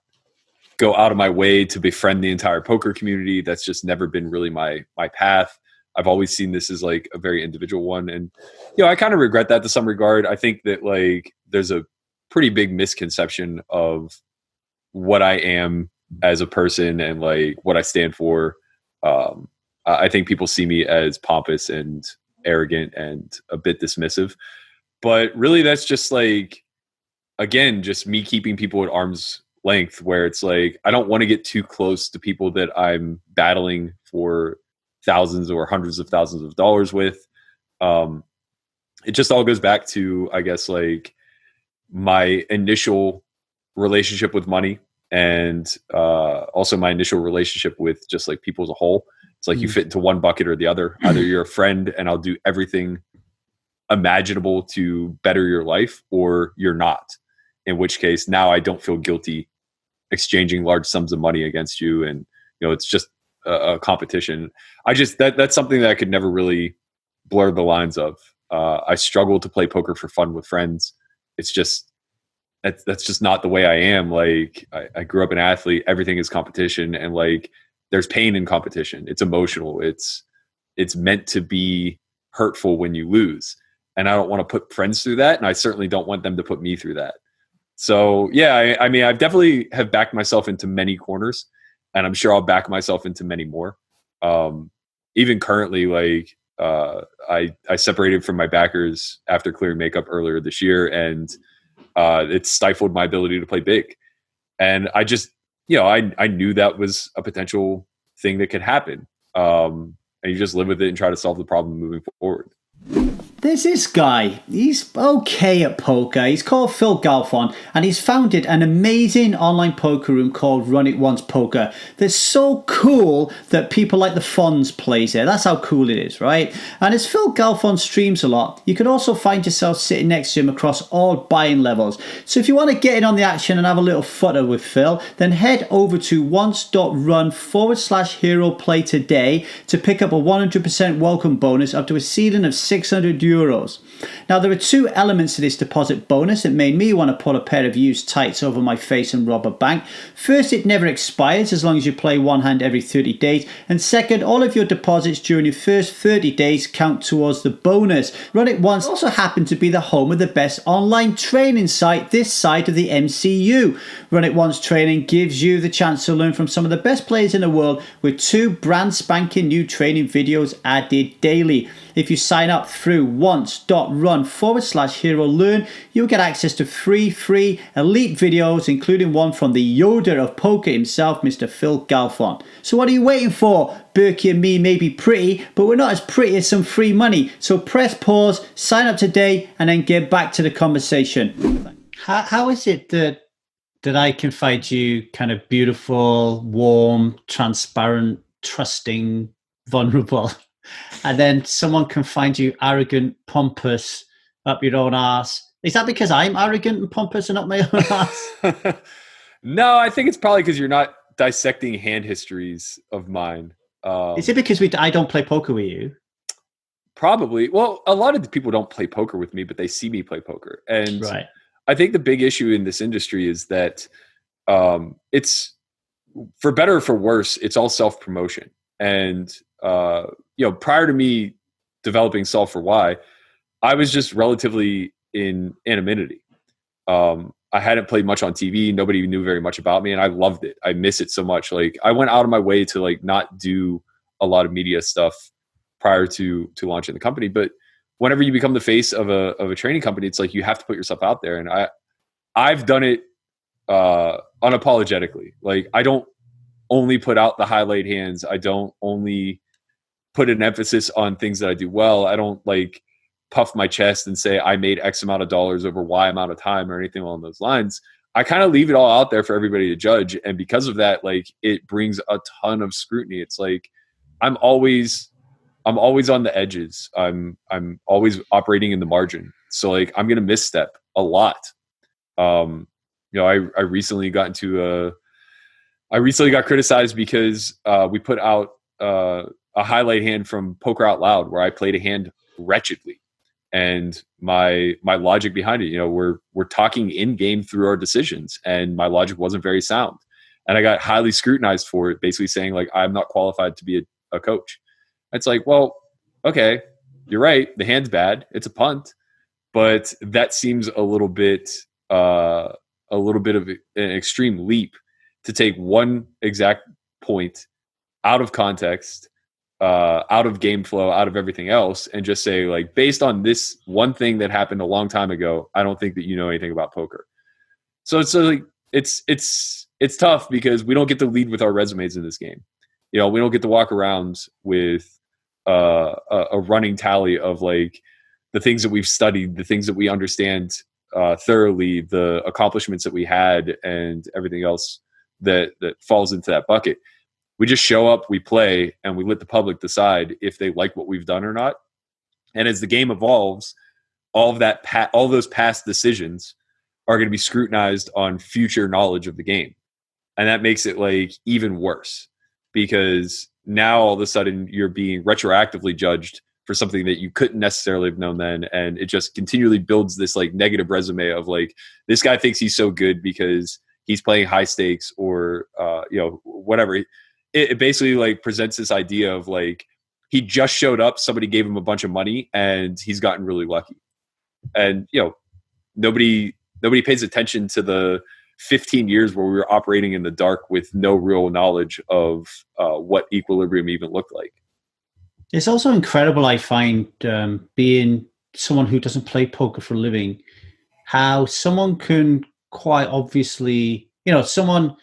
go out of my way to befriend the entire poker community. That's just never been really my path. I've always seen this as like a very individual one. And, you know, I kind of regret that to some regard. I think that like there's a pretty big misconception of what I am as a person and like what I stand for. I think people see me as pompous and arrogant and a bit dismissive, but really that's just like, again, just me keeping people at arm's length, where it's like, I don't want to get too close to people that I'm battling for thousands or hundreds of thousands of dollars with. It just all goes back to, I guess, like my initial relationship with money, and also my initial relationship with just like people as a whole. It's like you fit into one bucket or the other. Either you're a friend and I'll do everything imaginable to better your life, or you're not, in which case now I don't feel guilty exchanging large sums of money against you. And it's just a competition. I just that's something that I could never really blur the lines of. I struggle to play poker for fun with friends. It's just that's just not the way I am. Like I grew up an athlete. Everything is competition, and like there's pain in competition. It's emotional. It's meant to be hurtful when you lose. And I don't want to put friends through that. And I certainly don't want them to put me through that. So yeah, I mean, I've definitely have backed myself into many corners, and I'm sure I'll back myself into many more. Even currently, like I separated from my backers after clearing makeup earlier this year, and it stifled my ability to play big. And I just, I knew that was a potential thing that could happen. And you just live with it and try to solve the problem moving forward. There's this guy, he's okay at poker. He's called Phil Galfond, and he's founded an amazing online poker room called Run It Once Poker that's so cool that people like the Fonz plays there. That's how cool it is, right? And as Phil Galfond streams a lot, you can also find yourself sitting next to him across all buying levels. So if you want to get in on the action and have a little footer with Phil, then head over to once.run/hero play today to pick up a 100% welcome bonus up to a ceiling of €600. Now, there are two elements to this deposit bonus that made me want to pull a pair of used tights over my face and rob a bank. First, it never expires as long as you play one hand every 30 days. And second, all of your deposits during your first 30 days count towards the bonus. Run It Once also happened to be the home of the best online training site this side of the MCU. Run It Once training gives you the chance to learn from some of the best players in the world, with 2 brand spanking new training videos added daily. If you sign up through once.run/hero learn, you'll get access to free elite videos, including one from the Yoda of poker himself, Mr. Phil Galfond. So what are you waiting for? Berkey and me may be pretty, but we're not as pretty as some free money. So press pause, sign up today, and then get back to the conversation. How is it that I can find you kind of beautiful, warm, transparent, trusting, vulnerable, and then someone can find you arrogant, pompous, up your own ass? Is that because I'm arrogant and pompous and up my own ass? No, I think it's probably because you're not dissecting hand histories of mine. Is it because I don't play poker with you? Probably. Well, a lot of the people don't play poker with me, but they see me play poker. And right. I think the big issue in this industry is that it's, for better or for worse, it's all self-promotion. And prior to me developing Solve for Why, I was just relatively in anonymity. I hadn't played much on TV. Nobody knew very much about me, and I loved it. I miss it so much. Like, I went out of my way to like not do a lot of media stuff prior to launching the company. But whenever you become the face of a training company, it's like you have to put yourself out there. And I've done it unapologetically. Like, I don't only put out the highlight hands. I don't only put an emphasis on things that I do well. I don't like puff my chest and say I made X amount of dollars over Y amount of time or anything along those lines. I kind of leave it all out there for everybody to judge. And because of that, like, it brings a ton of scrutiny. It's like, I'm always on the edges. I'm always operating in the margin. So like, I'm going to misstep a lot. I recently got criticized because we put out a highlight hand from Poker Out Loud where I played a hand wretchedly. And my logic behind it, we're talking in game through our decisions, and my logic wasn't very sound. And I got highly scrutinized for it, basically saying like, I'm not qualified to be a coach. It's like, well, okay, you're right. The hand's bad. It's a punt, but that seems a little bit of an extreme leap to take one exact point out of context, out of game flow, out of everything else, and just say like, based on this one thing that happened a long time ago, I don't think that you know anything about poker. So it's like it's tough because we don't get to lead with our resumes in this game. We don't get to walk around with a running tally of like the things that we've studied, the things that we understand thoroughly, the accomplishments that we had, and everything else that falls into that bucket. We just show up, we play, and we let the public decide if they like what we've done or not. And as the game evolves, all those past decisions are going to be scrutinized on future knowledge of the game. And that makes it like even worse, because now all of a sudden you're being retroactively judged for something that you couldn't necessarily have known then. And it just continually builds this like negative resume of like, this guy thinks he's so good because he's playing high stakes or, whatever. It basically like presents this idea of like, he just showed up, somebody gave him a bunch of money, and he's gotten really lucky. And, nobody pays attention to the 15 years where we were operating in the dark with no real knowledge of what equilibrium even looked like. It's also incredible, I find, being someone who doesn't play poker for a living, how someone can quite obviously, someone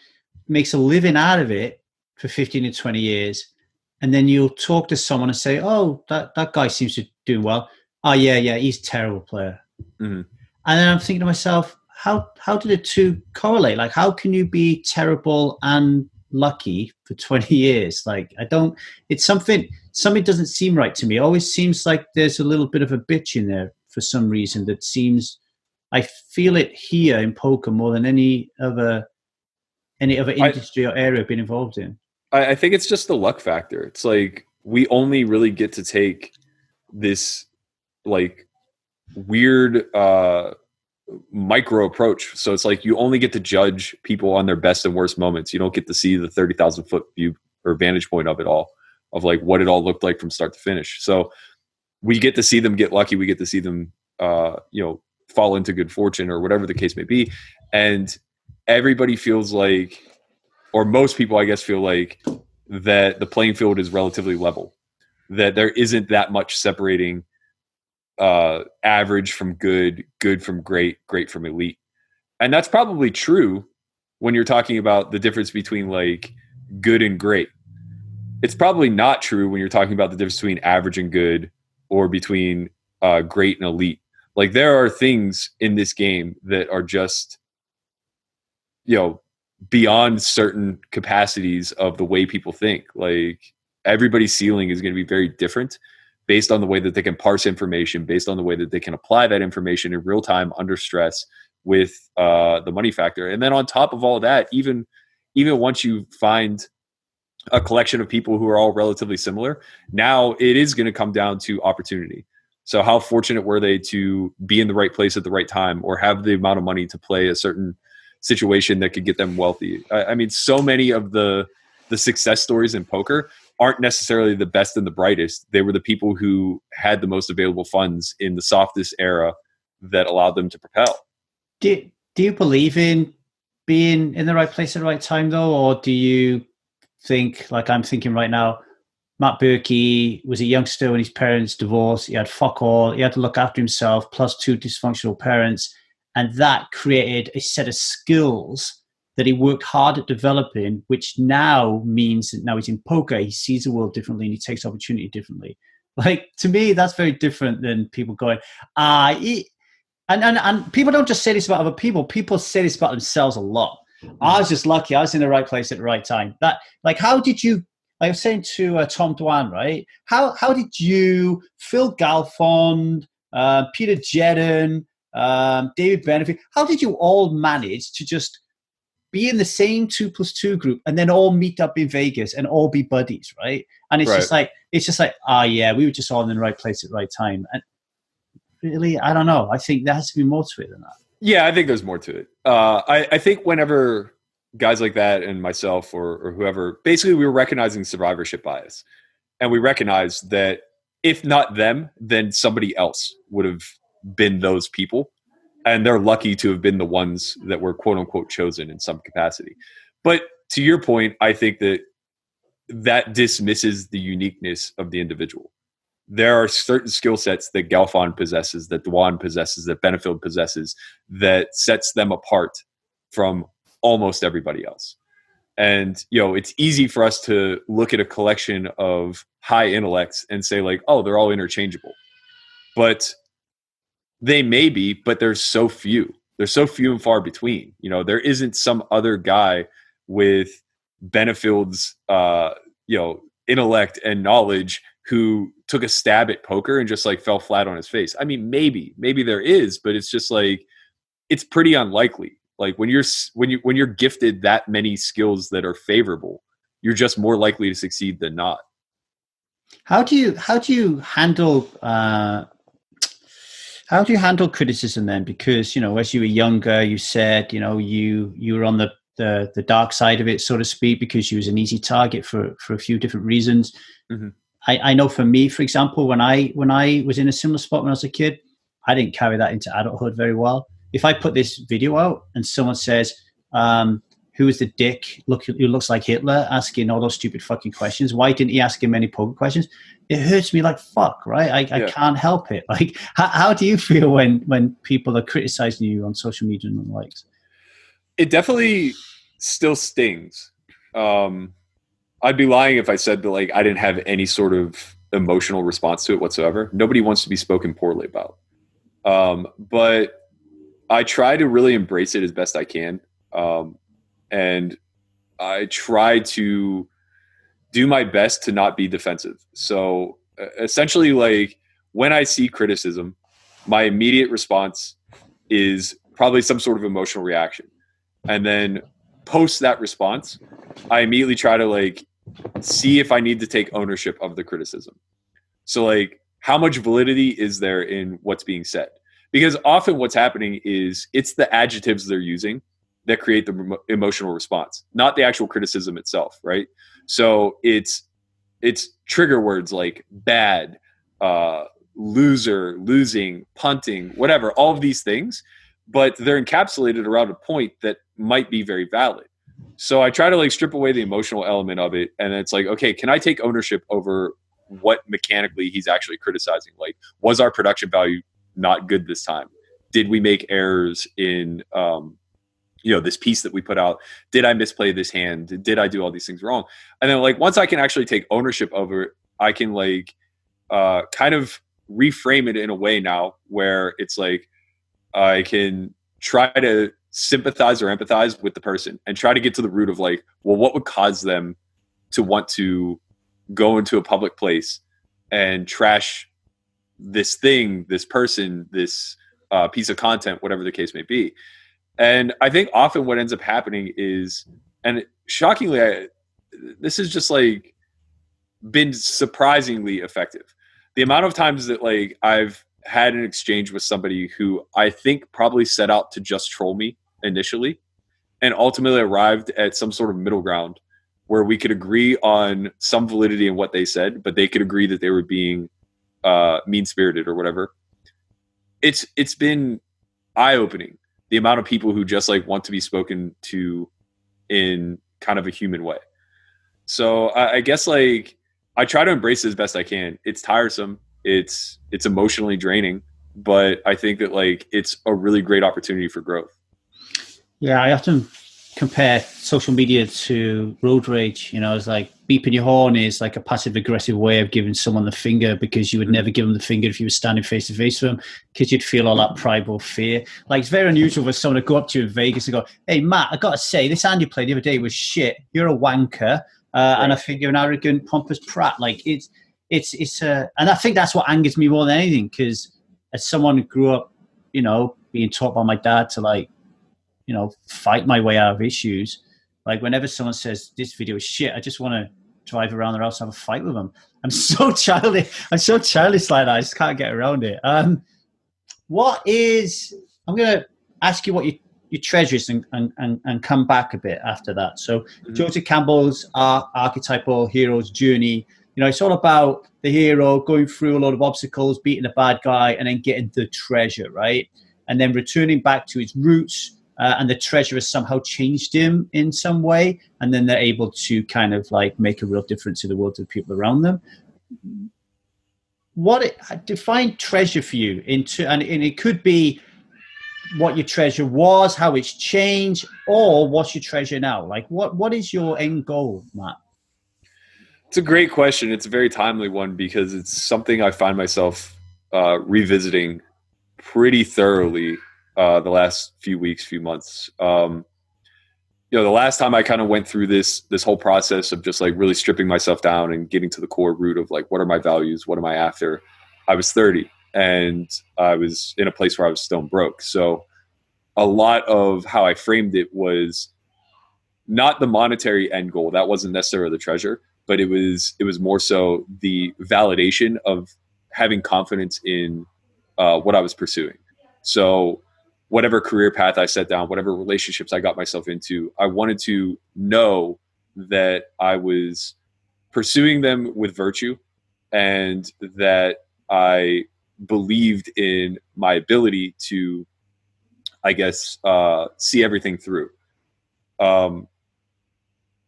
makes a living out of it for 15 to 20 years, and then you'll talk to someone and say, oh, that guy seems to be doing well. Oh, yeah, he's a terrible player. Mm-hmm. And then I'm thinking to myself, how do the two correlate? Like, how can you be terrible and lucky for 20 years? Like, it's something doesn't seem right to me. It always seems like there's a little bit of a bitch in there for some reason that seems, I feel it here in poker more than any other industry or area I've been involved in. I think it's just the luck factor. It's like, we only really get to take this like weird micro approach. So it's like, you only get to judge people on their best and worst moments. You don't get to see the 30,000 foot view or vantage point of it all, of like what it all looked like from start to finish. So we get to see them get lucky. We get to see them, fall into good fortune or whatever the case may be. And everybody feels like, or most people, I guess, feel like that the playing field is relatively level, that there isn't that much separating average from good from great from elite. And that's probably true when you're talking about the difference between like good and great. It's probably not true when you're talking about the difference between average and good, or between great and elite. Like, there are things in this game that are just, beyond certain capacities of the way people think. Like, everybody's ceiling is going to be very different based on the way that they can parse information, based on the way that they can apply that information in real time under stress with the money factor. And then on top of all of that, even once you find a collection of people who are all relatively similar, now it is going to come down to opportunity. So how fortunate were they to be in the right place at the right time, or have the amount of money to play a certain situation that could get them wealthy? I mean, so many of the success stories in poker aren't necessarily the best and the brightest. They were the people who had the most available funds in the softest era that allowed them to propel. Do you believe in being in the right place at the right time, though? Or do you think, like I'm thinking right now, Matt Berkey was a youngster when his parents divorced. He had fuck all. He had to look after himself, plus two dysfunctional parents. And that created a set of skills that he worked hard at developing, which now means that now he's in poker, he sees the world differently and he takes opportunity differently. Like, to me, that's very different than people going, and people don't just say this about other people. People say this about themselves a lot. I was just lucky. I was in the right place at the right time. That, like, how did you, like I was saying to Tom Dwan, right? How did you, Phil Galfond, Peter Jedden, David Benefit, how did you all manage to just be in the same 2+2 group and then all meet up in Vegas and all be buddies, right? And it's just like, yeah, we were just all in the right place at the right time. And really, I don't know. I think there has to be more to it than that. Yeah, I think there's more to it. I think whenever guys like that and myself or whoever, basically we were recognizing survivorship bias. And we recognized that if not them, then somebody else would have been those people. And they're lucky to have been the ones that were quote unquote chosen in some capacity. But to your point, I think that dismisses the uniqueness of the individual. There are certain skill sets that Galfond possesses, that Dwan possesses, that Benefield possesses, that sets them apart from almost everybody else. And, it's easy for us to look at a collection of high intellects and say like, oh, they're all interchangeable. But they may be, but there's so few. There's so few and far between. There isn't some other guy with Benefield's, intellect and knowledge who took a stab at poker and just like fell flat on his face. I mean, maybe there is, but it's just like, it's pretty unlikely. Like when you're gifted that many skills that are favorable, you're just more likely to succeed than not. How do you handle criticism then? Because as you were younger, you said you were on the dark side of it, so to speak, because you was an easy target for a few different reasons. Mm-hmm. I know for me, for example, when I was in a similar spot when I was a kid, I didn't carry that into adulthood very well. If I put this video out and someone says, who is the dick who looks like Hitler asking all those stupid fucking questions? Why didn't he ask him any poker questions? It hurts me like fuck, right? I can't help it. Like, how do you feel when people are criticizing you on social media and the likes? It definitely still stings. I'd be lying if I said that like I didn't have any sort of emotional response to it whatsoever. Nobody wants to be spoken poorly about. But I try to really embrace it as best I can. And I try to do my best to not be defensive. So essentially, like when I see criticism, my immediate response is probably some sort of emotional reaction. And then post that response, I immediately try to like see if I need to take ownership of the criticism. So like, how much validity is there in what's being said? Because often what's happening is it's the adjectives they're using that create the emotional response, not the actual criticism itself, right? So it's trigger words like bad, loser, losing, punting, whatever, all of these things, but they're encapsulated around a point that might be very valid. So I try to like strip away the emotional element of it, and it's like, okay, can I take ownership over what mechanically he's actually criticizing? Like, was our production value not good this time? Did we make errors in this piece that we put out? Did I misplay this hand? Did I do all these things wrong? And then like once I can actually take ownership over it, I can like kind of reframe it in a way now where it's like I can try to sympathize or empathize with the person and try to get to the root of like, well, what would cause them to want to go into a public place and trash this thing, this person, this piece of content, whatever the case may be. And I think often what ends up happening is, and shockingly, this has just like been surprisingly effective. The amount of times that like I've had an exchange with somebody who I think probably set out to just troll me initially and ultimately arrived at some sort of middle ground where we could agree on some validity in what they said, but they could agree that they were being mean-spirited or whatever. It's been eye-opening, the amount of people who just like want to be spoken to in kind of a human way. So I guess like I try to embrace it as best I can. It's tiresome. It's emotionally draining, but I think that like it's a really great opportunity for growth. Yeah, I often compare social media to road rage. It's like beeping your horn is like a passive aggressive way of giving someone the finger, because you would never give them the finger if you were standing face to face with them, because you'd feel all that primal fear. Like it's very unusual for someone to go up to you in Vegas and go, "Hey Matt, I got to say, this hand you played the other day was shit. You're a wanker, and I think you're an arrogant, pompous prat." Like it's and I think that's what angers me more than anything, because as someone who grew up, being taught by my dad to like, fight my way out of issues. Like whenever someone says this video is shit, I just want to drive around their house and have a fight with them. I'm so childish like that. I just can't get around it. I'm going to ask you what your treasure is and come back a bit after that. So Joseph Campbell's archetypal hero's journey, it's all about the hero going through a lot of obstacles, beating a bad guy, and then getting the treasure, right? And then returning back to his roots, and the treasure has somehow changed him in some way, and then they're able to kind of like make a real difference in the world to the people around them. Define treasure for you and it could be what your treasure was, how it's changed, or what's your treasure now? Like, what is your end goal, Matt? It's a great question. It's a very timely one because it's something I find myself revisiting pretty thoroughly the last few weeks, few months. The last time I kind of went through this whole process of just like really stripping myself down and getting to the core root of like, what are my values? What am I after? I was 30 and I was in a place where I was stone broke. So a lot of how I framed it was not the monetary end goal. That wasn't necessarily the treasure, but it was more so the validation of having confidence in what I was pursuing. So whatever career path I set down, whatever relationships I got myself into, I wanted to know that I was pursuing them with virtue and that I believed in my ability to, I guess, see everything through. And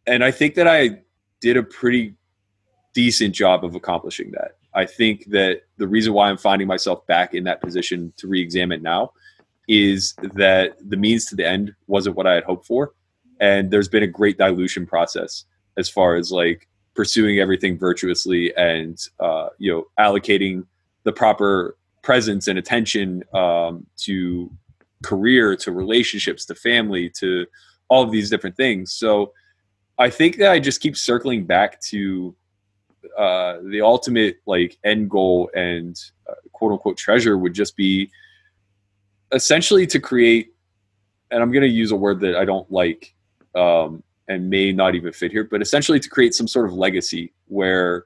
I think that I did a pretty decent job of accomplishing that. I think that the reason why I'm finding myself back in that position to re-examine now is that the means to the end wasn't what I had hoped for. And there's been a great dilution process as far as like pursuing everything virtuously and, allocating the proper presence and attention to career, to relationships, to family, to all of these different things. So I think that I just keep circling back to the ultimate like end goal and quote unquote treasure would just be essentially to create, and I'm going to use a word that I don't like and may not even fit here, but essentially to create some sort of legacy where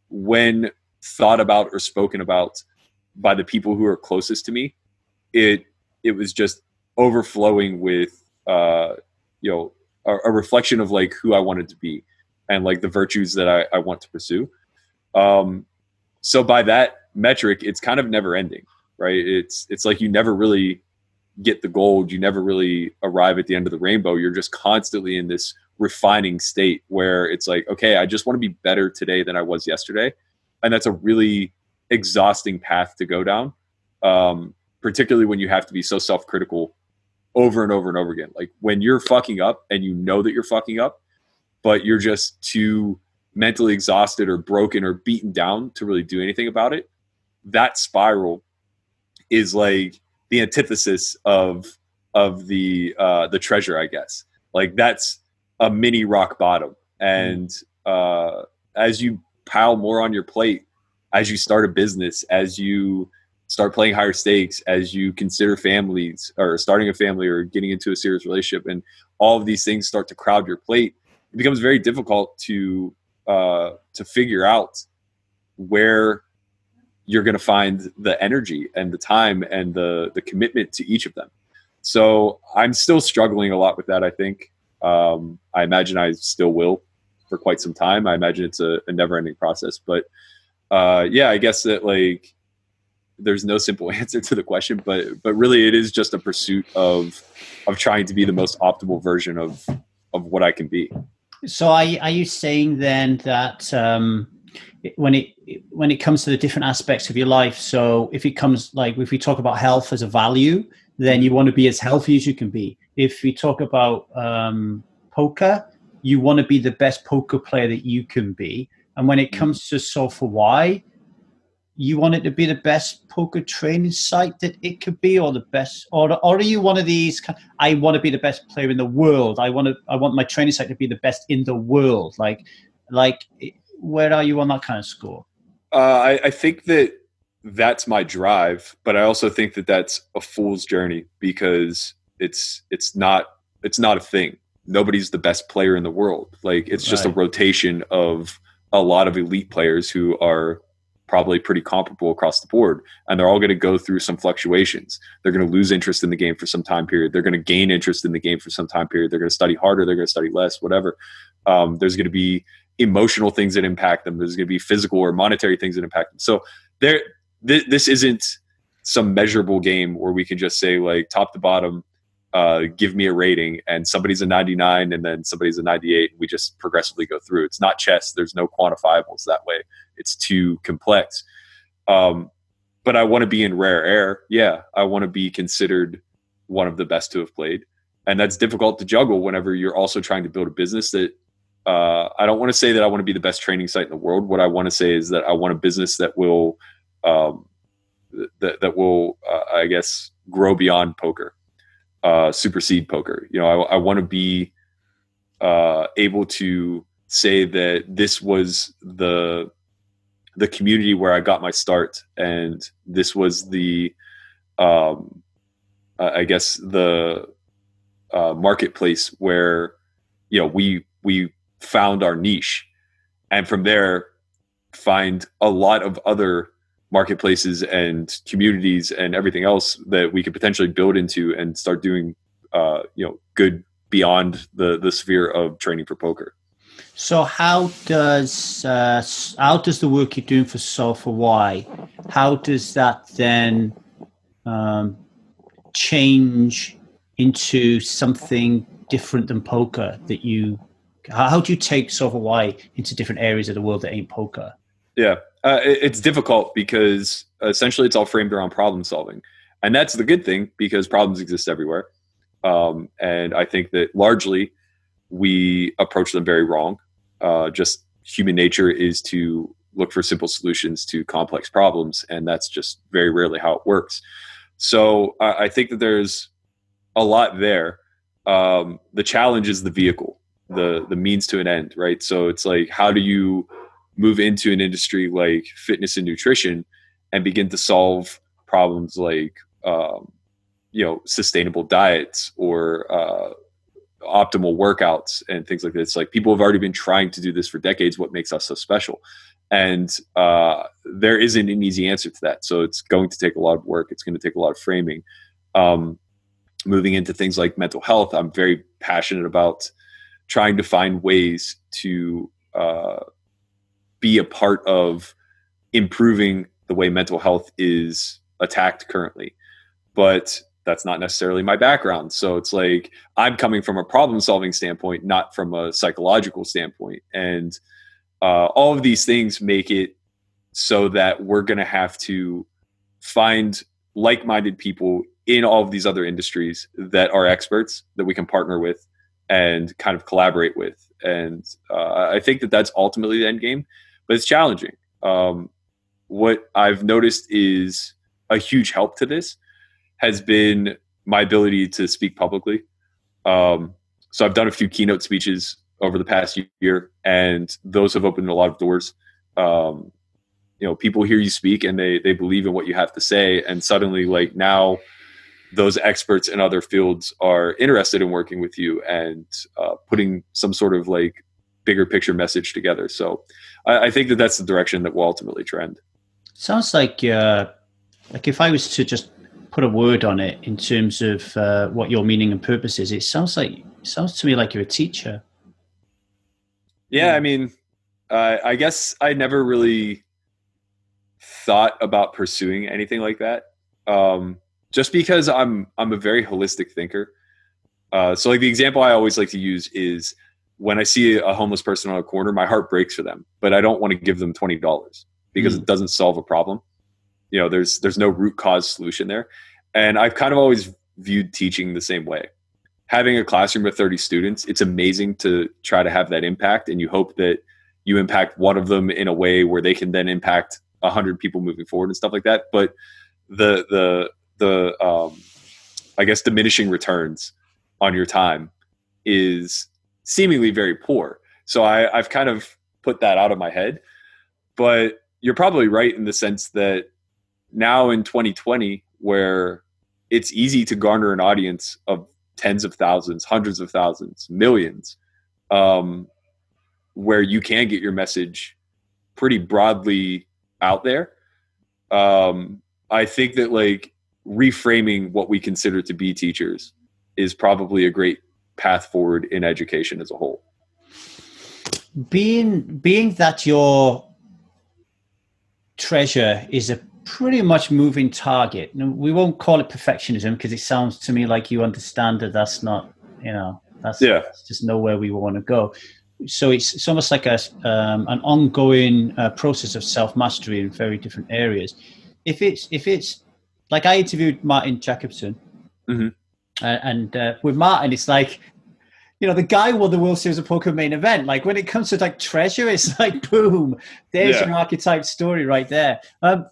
when thought about or spoken about by the people who are closest to me, it was just overflowing with, a reflection of like who I wanted to be and like the virtues that I want to pursue. So by that metric, it's kind of never ending, right? It's like you never really get the gold. You never really arrive at the end of the rainbow. You're just constantly in this refining state where it's like, okay, I just want to be better today than I was yesterday. And that's a really exhausting path to go down, particularly when you have to be so self-critical over and over and over again. Like when you're fucking up and you know that you're fucking up, but you're just too mentally exhausted or broken or beaten down to really do anything about it. That spiral is like the antithesis of the treasure, I guess. Like that's a mini rock bottom. And as you pile more on your plate, as you start a business, as you start playing higher stakes, as you consider families or starting a family or getting into a serious relationship, and all of these things start to crowd your plate, it becomes very difficult to figure out where you're going to find the energy and the time and the commitment to each of them. So I'm still struggling a lot with that, I think. I imagine I still will for quite some time. I imagine it's a never-ending process. But I guess that like there's no simple answer to the question, but really it is just a pursuit of trying to be the most optimal version of what I can be. So are you saying then that when it comes to the different aspects of your life, so if it comes like if we talk about health as a value, then you want to be as healthy as you can be. If we talk about poker, you want to be the best poker player that you can be. And when it comes to Solve for Why, you want it to be the best poker training site that it could be, or the best, or are you one of these? I want to be the best player in the world. I want my training site to be the best in the world. Like, where are you on that kind of score? I think that's my drive, but I also think that that's a fool's journey because it's not a thing. Nobody's the best player in the world. Like it's just a rotation of a lot of elite players who are probably pretty comparable across the board. And they're all going to go through some fluctuations. They're going to lose interest in the game for some time period. They're going to gain interest in the game for some time period. They're going to study harder. They're going to study less, whatever. There's going to be emotional things that impact them. There's going to be physical or monetary things that impact them. So this isn't some measurable game where we can just say like top to bottom, give me a rating, and somebody's a 99 and then somebody's a 98. We just progressively go through. It's not chess. There's no quantifiables that way. It's too complex. But I want to be in rare air. Yeah. I want to be considered one of the best to have played. And that's difficult to juggle whenever you're also trying to build a business that I don't want to say that I want to be the best training site in the world. What I want to say is that I want a business that will I guess, grow beyond poker, supersede poker. I want to be able to say that this was the community where I got my start, and this was the I guess the marketplace where we found our niche, and from there find a lot of other marketplaces and communities and everything else that we could potentially build into and start doing good beyond the sphere of training for poker. So how does the work you're doing for Solve4Why, how does that then change into something different than poker? How do you take Solve4Why into different areas of the world that ain't poker? Yeah, it's difficult because essentially it's all framed around problem solving. And that's the good thing, because problems exist everywhere. And I think that largely we approach them very wrong. Just human nature is to look for simple solutions to complex problems, and that's just very rarely how it works. So I think that there's a lot there. The challenge is the vehicle, the means to an end, right? So it's like, how do you move into an industry like fitness and nutrition and begin to solve problems like sustainable diets or optimal workouts and things like this? Like, people have already been trying to do this for decades. What makes us so special? And there isn't an easy answer to that. So it's going to take a lot of work. It's going to take a lot of framing. Moving into things like mental health, I'm very passionate about trying to find ways to be a part of improving the way mental health is attacked currently. But that's not necessarily my background. So it's like, I'm coming from a problem solving standpoint, not from a psychological standpoint. And all of these things make it so that we're going to have to find like-minded people in all of these other industries that are experts that we can partner with and kind of collaborate with. And I think that that's ultimately the end game, but it's challenging. What I've noticed is a huge help to this has been my ability to speak publicly. So I've done a few keynote speeches over the past year, and those have opened a lot of doors. People hear you speak and they believe in what you have to say. And suddenly, like, now those experts in other fields are interested in working with you and putting some sort of like bigger picture message together. So I think that that's the direction that will ultimately trend. Sounds like if I was to just put a word on it in terms of what your meaning and purpose is, it sounds to me like you're a teacher. Yeah, I mean, I guess I never really thought about pursuing anything like that. Just because I'm a very holistic thinker. So like the example I always like to use is when I see a homeless person on a corner, my heart breaks for them, but I don't want to give them $20 because it doesn't solve a problem. There's no root cause solution there. And I've kind of always viewed teaching the same way. Having a classroom of 30 students, it's amazing to try to have that impact, and you hope that you impact one of them in a way where they can then impact 100 people moving forward and stuff like that. But the I guess diminishing returns on your time is seemingly very poor. So I've kind of put that out of my head. But you're probably right in the sense that now in 2020, where it's easy to garner an audience of tens of thousands, hundreds of thousands, millions, where you can get your message pretty broadly out there. I think that like reframing what we consider to be teachers is probably a great path forward in education as a whole. Being that your treasure is a pretty much moving target. Now, we won't call it perfectionism because it sounds to me like you understand that that's not, that's just nowhere we want to go. So it's almost like an ongoing process of self-mastery in very different areas. If it's like, I interviewed Martin Jacobson, mm-hmm. And with Martin, it's like, the guy won the World Series of Poker main event. Like when it comes to like treasure, it's like, boom, there's your archetype story right there.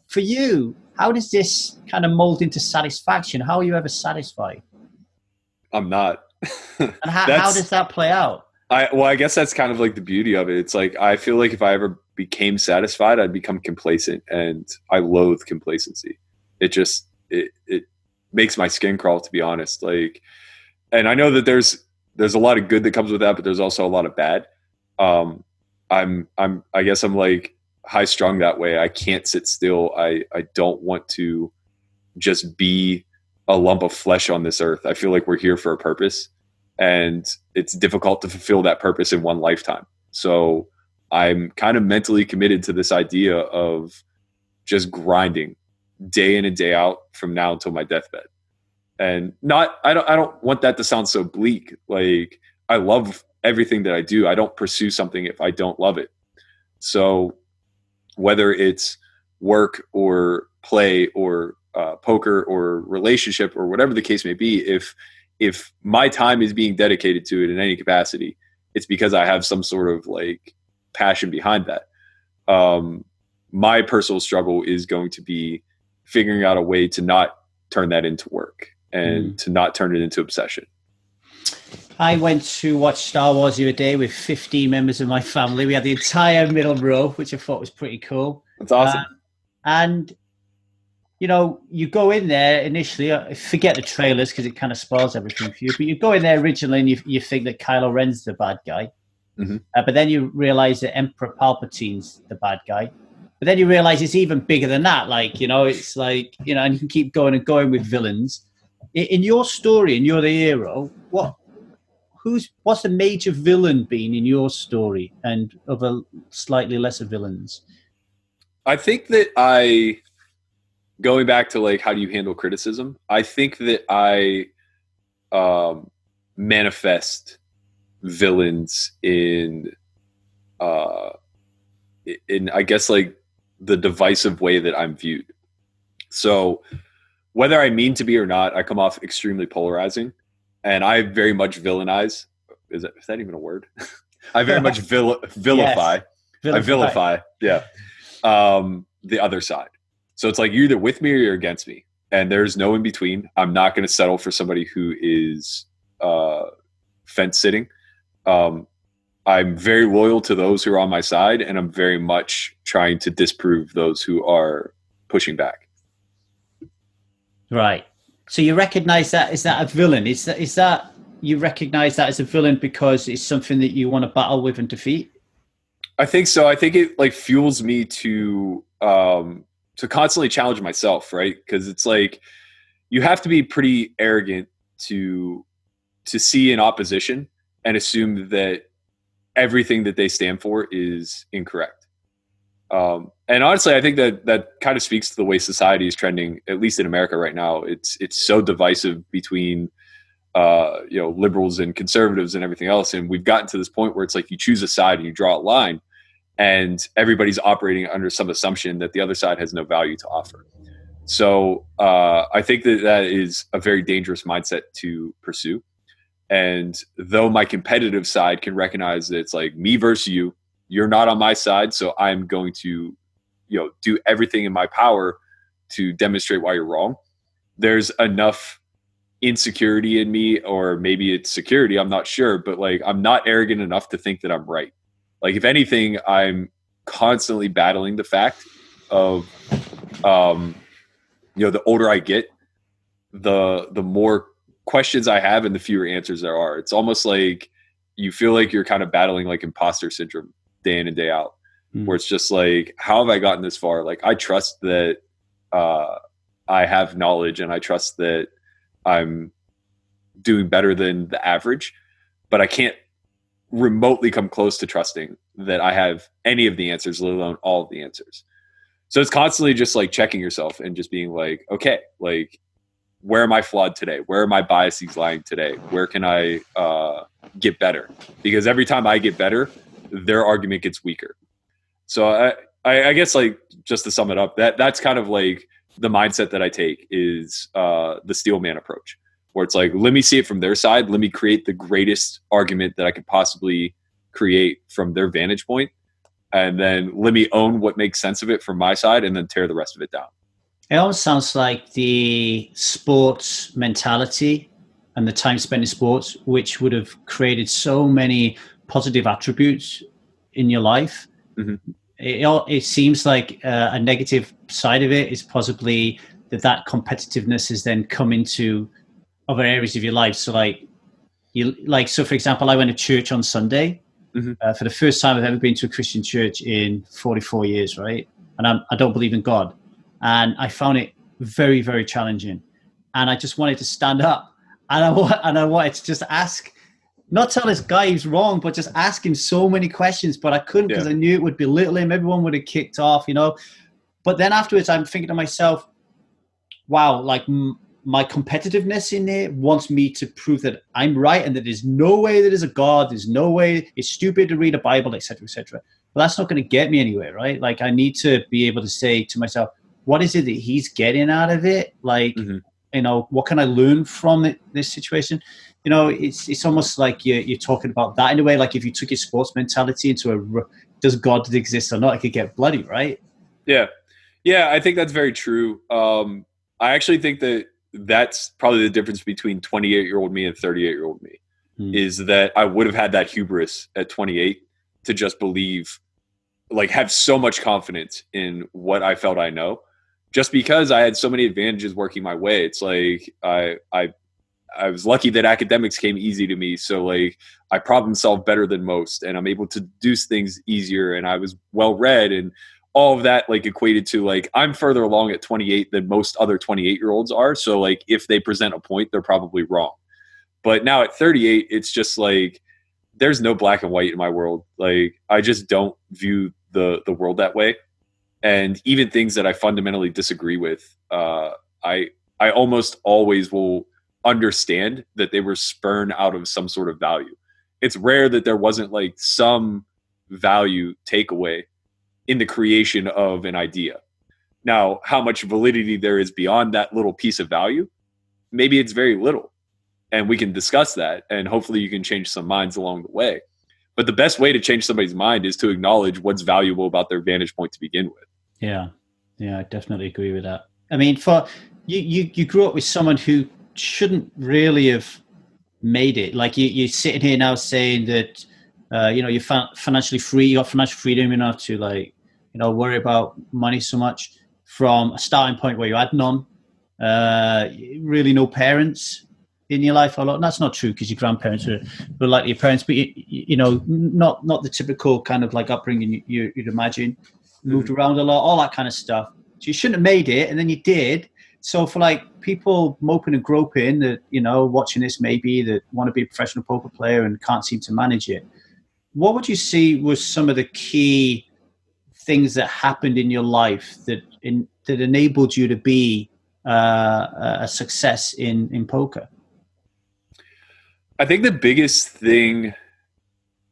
For you, how does this kind of mold into satisfaction? How are you ever satisfied? I'm not. And how does that play out? I guess that's kind of like the beauty of it. It's like, I feel like if I ever became satisfied, I'd become complacent, and I loathe complacency. It just, it makes my skin crawl, to be honest. Like, and I know that there's a lot of good that comes with that, but there's also a lot of bad. I guess I'm like high strung that way. I can't sit still. I don't want to just be a lump of flesh on this earth. I feel like we're here for a purpose, and it's difficult to fulfill that purpose in one lifetime. So I'm kind of mentally committed to this idea of just grinding day in and day out from now until my deathbed. And I don't want that to sound so bleak. Like, I love everything that I do. I don't pursue something if I don't love it. So whether it's work or play or poker or relationship or whatever the case may be, if my time is being dedicated to it in any capacity, it's because I have some sort of like passion behind that. My personal struggle is going to be figuring out a way to not turn that into work and to not turn it into obsession. I went to watch Star Wars the other day with 15 members of my family. We had the entire middle row, which I thought was pretty cool. That's awesome. And, you go in there initially, forget the trailers because it kind of spoils everything for you, but you go in there originally and you think that Kylo Ren's the bad guy. Mm-hmm. But then you realize that Emperor Palpatine's the bad guy. But then you realize it's even bigger than that. Like, it's like, and you can keep going and going with villains. In your story, and you're the hero, what's the major villain been in your story and other slightly lesser villains? I think that going back to like, how do you handle criticism? I think that I manifest villains in I guess like the divisive way that I'm viewed. So whether I mean to be or not, I come off extremely polarizing, and I very much villainize. Is that even a word? I very much vilify. Yes. I vilify. Yeah. The other side. So it's like, you're either with me or you're against me, and there's no in between. I'm not going to settle for somebody who is fence sitting. I'm very loyal to those who are on my side, and I'm very much trying to disprove those who are pushing back. Right. So you recognize that, is that a villain? Is that you recognize that as a villain because it's something that you want to battle with and defeat? I think so. I think it like fuels me to constantly challenge myself, right? Because it's like, you have to be pretty arrogant to see an opposition and assume that everything that they stand for is incorrect. And honestly, I think that kind of speaks to the way society is trending, at least in America right now. It's so divisive between liberals and conservatives and everything else. And we've gotten to this point where it's like, you choose a side and you draw a line, and everybody's operating under some assumption that the other side has no value to offer. So I think that is a very dangerous mindset to pursue. And though my competitive side can recognize that it's like me versus you, you're not on my side, so I'm going to, do everything in my power to demonstrate why you're wrong. There's enough insecurity in me, or maybe it's security, I'm not sure, but like, I'm not arrogant enough to think that I'm right. Like, if anything, I'm constantly battling the fact of, the older I get, the more questions I have and the fewer answers there are. It's almost like you feel like you're kind of battling like imposter syndrome day in and day out, where it's just like, how have I gotten this far? Like, I trust that I have knowledge, and I trust that I'm doing better than the average, but I can't remotely come close to trusting that I have any of the answers, let alone all of the answers. So it's constantly just like checking yourself and just being like, okay, like, where am I flawed today? Where are my biases lying today? Where can I get better? Because every time I get better, their argument gets weaker. So I guess, like, just to sum it up, that's kind of like the mindset that I take is the steelman approach, where it's like, let me see it from their side. Let me create the greatest argument that I could possibly create from their vantage point. And then let me own what makes sense of it from my side and then tear the rest of it down. It almost sounds like the sports mentality and the time spent in sports, which would have created so many positive attributes in your life. Mm-hmm. It seems like a negative side of it is possibly that competitiveness has then come into other areas of your life. So so for example, I went to church on Sunday for the first time I've ever been to a Christian church in 44 years, right? And I don't believe in God. And I found it very, very challenging. And I just wanted to stand up and I wanted to just ask, not tell this guy he's wrong, but just ask him so many questions. But I couldn't because I knew it would belittle him. Everyone would have kicked off, But then afterwards, I'm thinking to myself, wow, like my competitiveness in there wants me to prove that I'm right and that there's no way that there's a God. There's no way it's stupid to read a Bible, et cetera, et cetera. But that's not going to get me anywhere, right? Like I need to be able to say to myself, what is it that he's getting out of it? Like, what can I learn from this situation? It's almost like you're talking about that in a way. Like if you took your sports mentality into does God exist or not, it could get bloody, right? Yeah. Yeah, I think that's very true. I actually think that's probably the difference between 28-year-old me and 38-year-old me is that I would have had that hubris at 28 to just believe, like have so much confidence in what I felt I know. Just because I had so many advantages working my way. It's like I was lucky that academics came easy to me. So like I problem solve better than most and I'm able to do things easier and I was well read and all of that like equated to like I'm further along at 28 than most other 28-year-olds are. So like if they present a point, they're probably wrong. But now at 38, it's just like there's no black and white in my world. Like I just don't view the world that way. And even things that I fundamentally disagree with, I almost always will understand that they were spurned out of some sort of value. It's rare that there wasn't like some value takeaway in the creation of an idea. Now, how much validity there is beyond that little piece of value, maybe it's very little. And we can discuss that. And hopefully you can change some minds along the way. But the best way to change somebody's mind is to acknowledge what's valuable about their vantage point to begin with. Yeah, I definitely agree with that. I mean, for you grew up with someone who shouldn't really have made it. Like you're sitting here now saying that, you're financially free, you got financial freedom enough to worry about money so much from a starting point where you had none, really no parents in your life a lot. And that's not true because your grandparents were like your parents, but not the typical kind of like upbringing you'd imagine. Moved around a lot, all that kind of stuff. So you shouldn't have made it, and then you did. So for like people moping and groping that watching this maybe that want to be a professional poker player and can't seem to manage it, what would you see was some of the key things that happened in your life that enabled you to be a success in poker? I think the biggest thing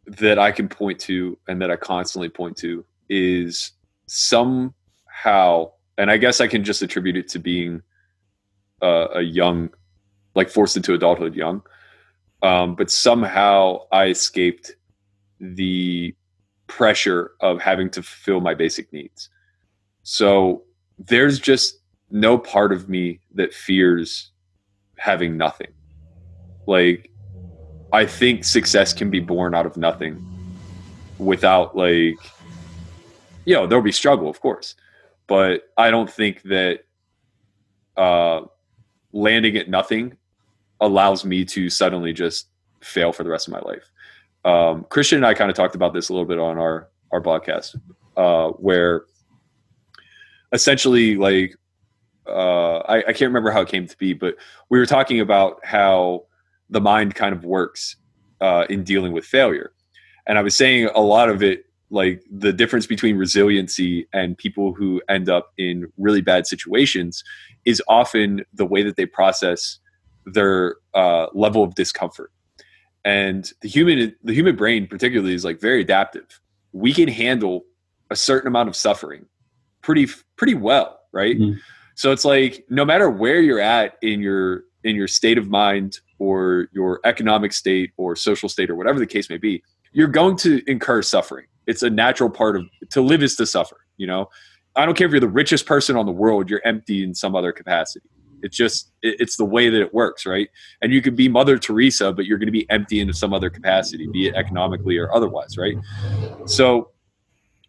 that I can point to and that I constantly point to is somehow, and I guess I can just attribute it to being a young, like forced into adulthood young, but somehow I escaped the pressure of having to fulfill my basic needs. So there's just no part of me that fears having nothing. Like, I think success can be born out of nothing without there'll be struggle, of course, but I don't think that landing at nothing allows me to suddenly just fail for the rest of my life. Christian and I kind of talked about this a little bit on our podcast, where essentially I can't remember how it came to be, but we were talking about how the mind kind of works in dealing with failure. And I was saying a lot of it, like the difference between resiliency and people who end up in really bad situations is often the way that they process their level of discomfort. And the human brain particularly is like very adaptive. We can handle a certain amount of suffering pretty well, right? Mm-hmm. So it's like no matter where you're at in your in your state of mind or your economic state or social state or whatever the case may be, you're going to incur suffering. It's a natural part of to live is to suffer. You know, I don't care if you're the richest person on the world, you're empty in some other capacity. It's the way that it works, right? And you could be Mother Teresa, but you're going to be empty in some other capacity, be it economically or otherwise, right? So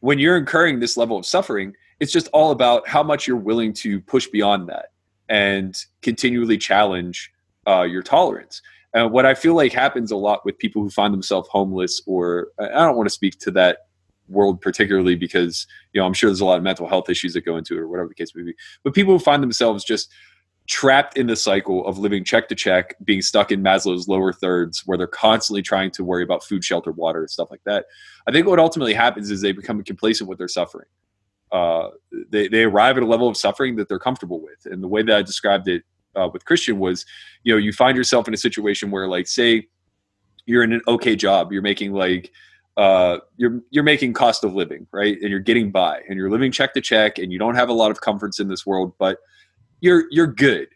when you're incurring this level of suffering, it's just all about how much you're willing to push beyond that and continually challenge your tolerance. And what I feel like happens a lot with people who find themselves homeless, or I don't want to speak to that world particularly because, you know, I'm sure there's a lot of mental health issues that go into it or whatever the case may be, but people who find themselves just trapped in the cycle of living check to check, being stuck in Maslow's lower thirds where they're constantly trying to worry about food, shelter, water, and stuff like that. I think what ultimately happens is they become complacent with their suffering. They arrive at a level of suffering that they're comfortable with. And the way that I described it with Christian was, you know, you find yourself in a situation where, like, say you're in an okay job, you're making like, you're making cost of living, right? And you're getting by and you're living check to check and you don't have a lot of comforts in this world, but you're good.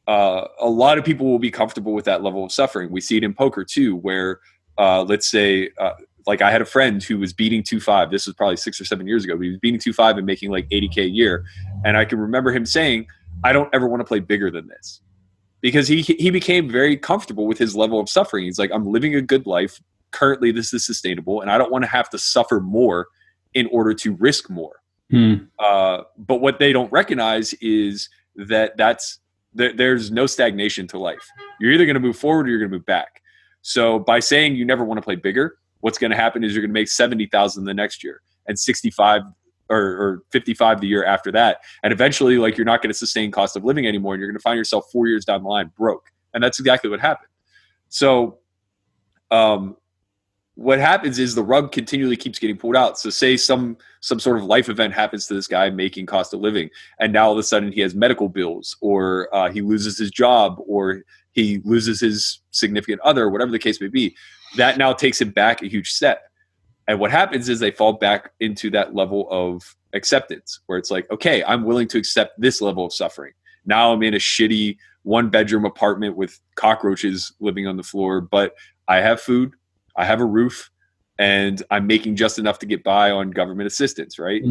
A lot of people will be comfortable with that level of suffering. We see it in poker too, where let's say, like I had a friend who was beating 2-5. This was probably 6 or 7 years ago. But he was beating 2-5 and making like $80K a year. And I can remember him saying, I don't ever want to play bigger than this, because he became very comfortable with his level of suffering. He's like, I'm living a good life. Currently, this is sustainable, and I don't want to have to suffer more in order to risk more. But what they don't recognize is that there's no stagnation to life. You're either going to move forward or you're going to move back. So by saying you never want to play bigger, what's going to happen is you're going to make 70,000 the next year and 65 or 55 the year after that. And eventually, like, you're not going to sustain cost of living anymore. And you're going to find yourself 4 years down the line broke. And that's exactly what happened. So what happens is the rug continually keeps getting pulled out. So say some sort of life event happens to this guy making cost of living, and now all of a sudden he has medical bills, or he loses his job, or he loses his significant other, whatever the case may be. That now takes him back a huge step. And what happens is they fall back into that level of acceptance where it's like, okay, I'm willing to accept this level of suffering. Now I'm in a shitty 1-bedroom apartment with cockroaches living on the floor, but I have food, I have a roof, and I'm making just enough to get by on government assistance, right?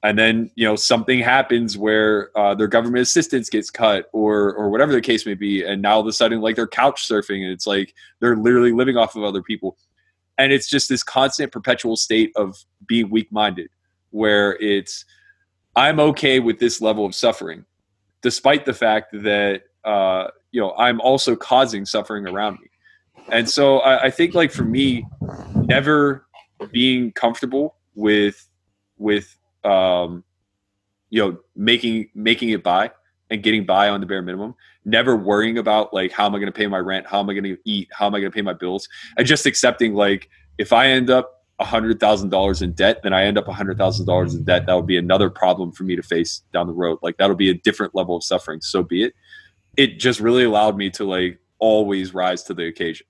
And then, you know, something happens where their government assistance gets cut or whatever the case may be. And now all of a sudden, like, they're couch surfing, and it's like they're literally living off of other people. And it's just this constant perpetual state of being weak-minded where it's, I'm okay with this level of suffering, despite the fact that, you know, I'm also causing suffering around me. And so I think, like, for me, never being comfortable with you know, making it by and getting by on the bare minimum, never worrying about, like, how am I going to pay my rent? How am I going to eat? How am I going to pay my bills? And just accepting, like, if I end up $100,000 in debt, then I end up $100,000 in debt. That would be another problem for me to face down the road. Like, that'll be a different level of suffering. So be it. It just really allowed me to, like, always rise to the occasion.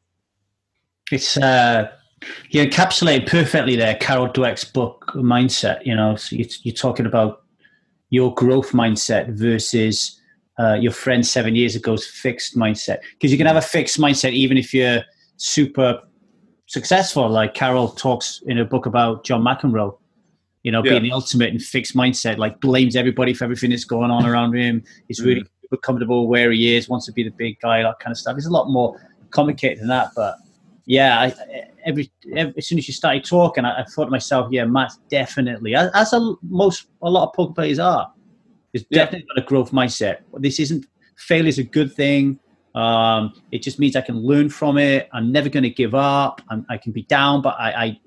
It's you encapsulated perfectly there Carol Dweck's book Mindset. You know, so you're talking about your growth mindset versus your friend 7 years ago's fixed mindset. Because you can have a fixed mindset even if you're super successful. Like Carol talks in her book about John McEnroe, you know, being the ultimate in fixed mindset, like blames everybody for everything that's going on around him. He's really comfortable where he is, wants to be the big guy, that kind of stuff. It's a lot more complicated than that, but yeah, as soon as you started talking, I thought to myself, yeah, Matt's definitely, as a lot of poker players are, there's definitely got a growth mindset. This isn't, failure's a good thing. It just means I can learn from it. I'm never going to give up. I can be down, but I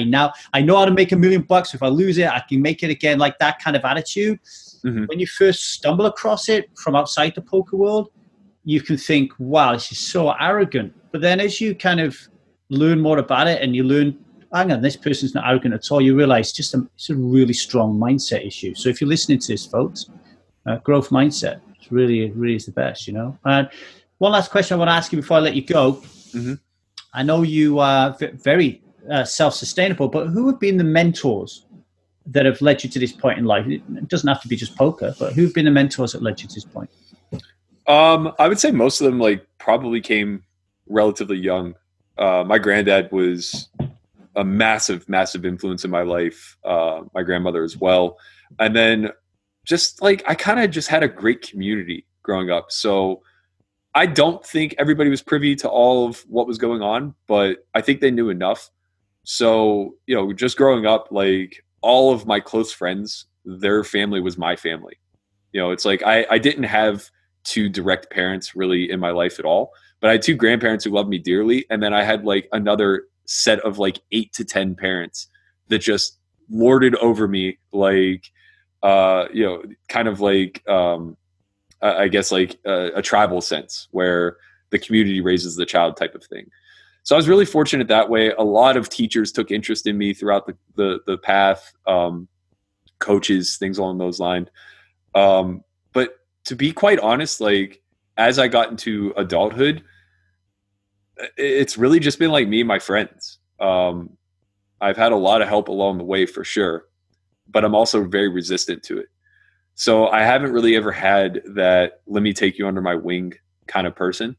know how to make $1 million. If I lose it, I can make it again. Like that kind of attitude. When you first stumble across it from outside the poker world, you can think, wow, this is so arrogant. But then as you kind of learn more about it and you learn, hang on, this person's not arrogant at all, you realize it's a really strong mindset issue. So if you're listening to this, folks, growth mindset, it's really is the best, you know. And one last question I want to ask you before I let you go. I know you are very self-sustainable, but who have been the mentors that have led you to this point in life? It doesn't have to be just poker, but who have been the mentors that led you to this point? I would say most of them like probably came relatively young. My granddad was a massive, massive influence in my life. My grandmother as well. And then just like, I kind of just had a great community growing up. So I don't think everybody was privy to all of what was going on, but I think they knew enough. So, you know, just growing up, like all of my close friends, their family was my family. You know, it's like I didn't have two direct parents really in my life at all, but I had two grandparents who loved me dearly. And then I had like another set of like 8 to 10 parents that just lorded over me, like, you know, kind of like, I guess like a tribal sense where the community raises the child type of thing. So I was really fortunate that way. A lot of teachers took interest in me throughout the path, coaches, things along those lines. But to be quite honest, like as I got into adulthood, it's really just been like me and my friends. I've had a lot of help along the way for sure, but I'm also very resistant to it. So I haven't really ever had that let me take you under my wing kind of person.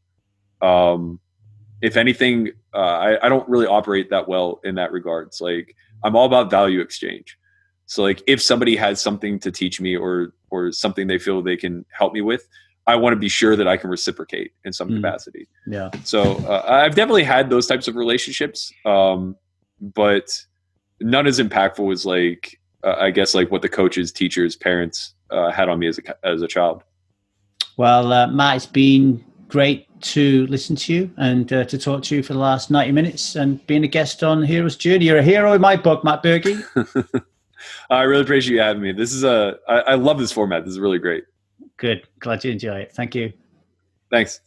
If anything, I don't really operate that well in that regards. Like I'm all about value exchange. So like if somebody has something to teach me or something they feel they can help me with, I want to be sure that I can reciprocate in some capacity. Yeah. So I've definitely had those types of relationships, but none as impactful as like I guess like what the coaches, teachers, parents had on me as a child. Well, Matt, it's been great to listen to you and to talk to you for the last 90 minutes and being a guest on Hero's Journey. You're a hero in my book, Matt Berkey. I really appreciate you having me. This is I love this format. This is really great. Good. Glad you enjoy it. Thank you. Thanks.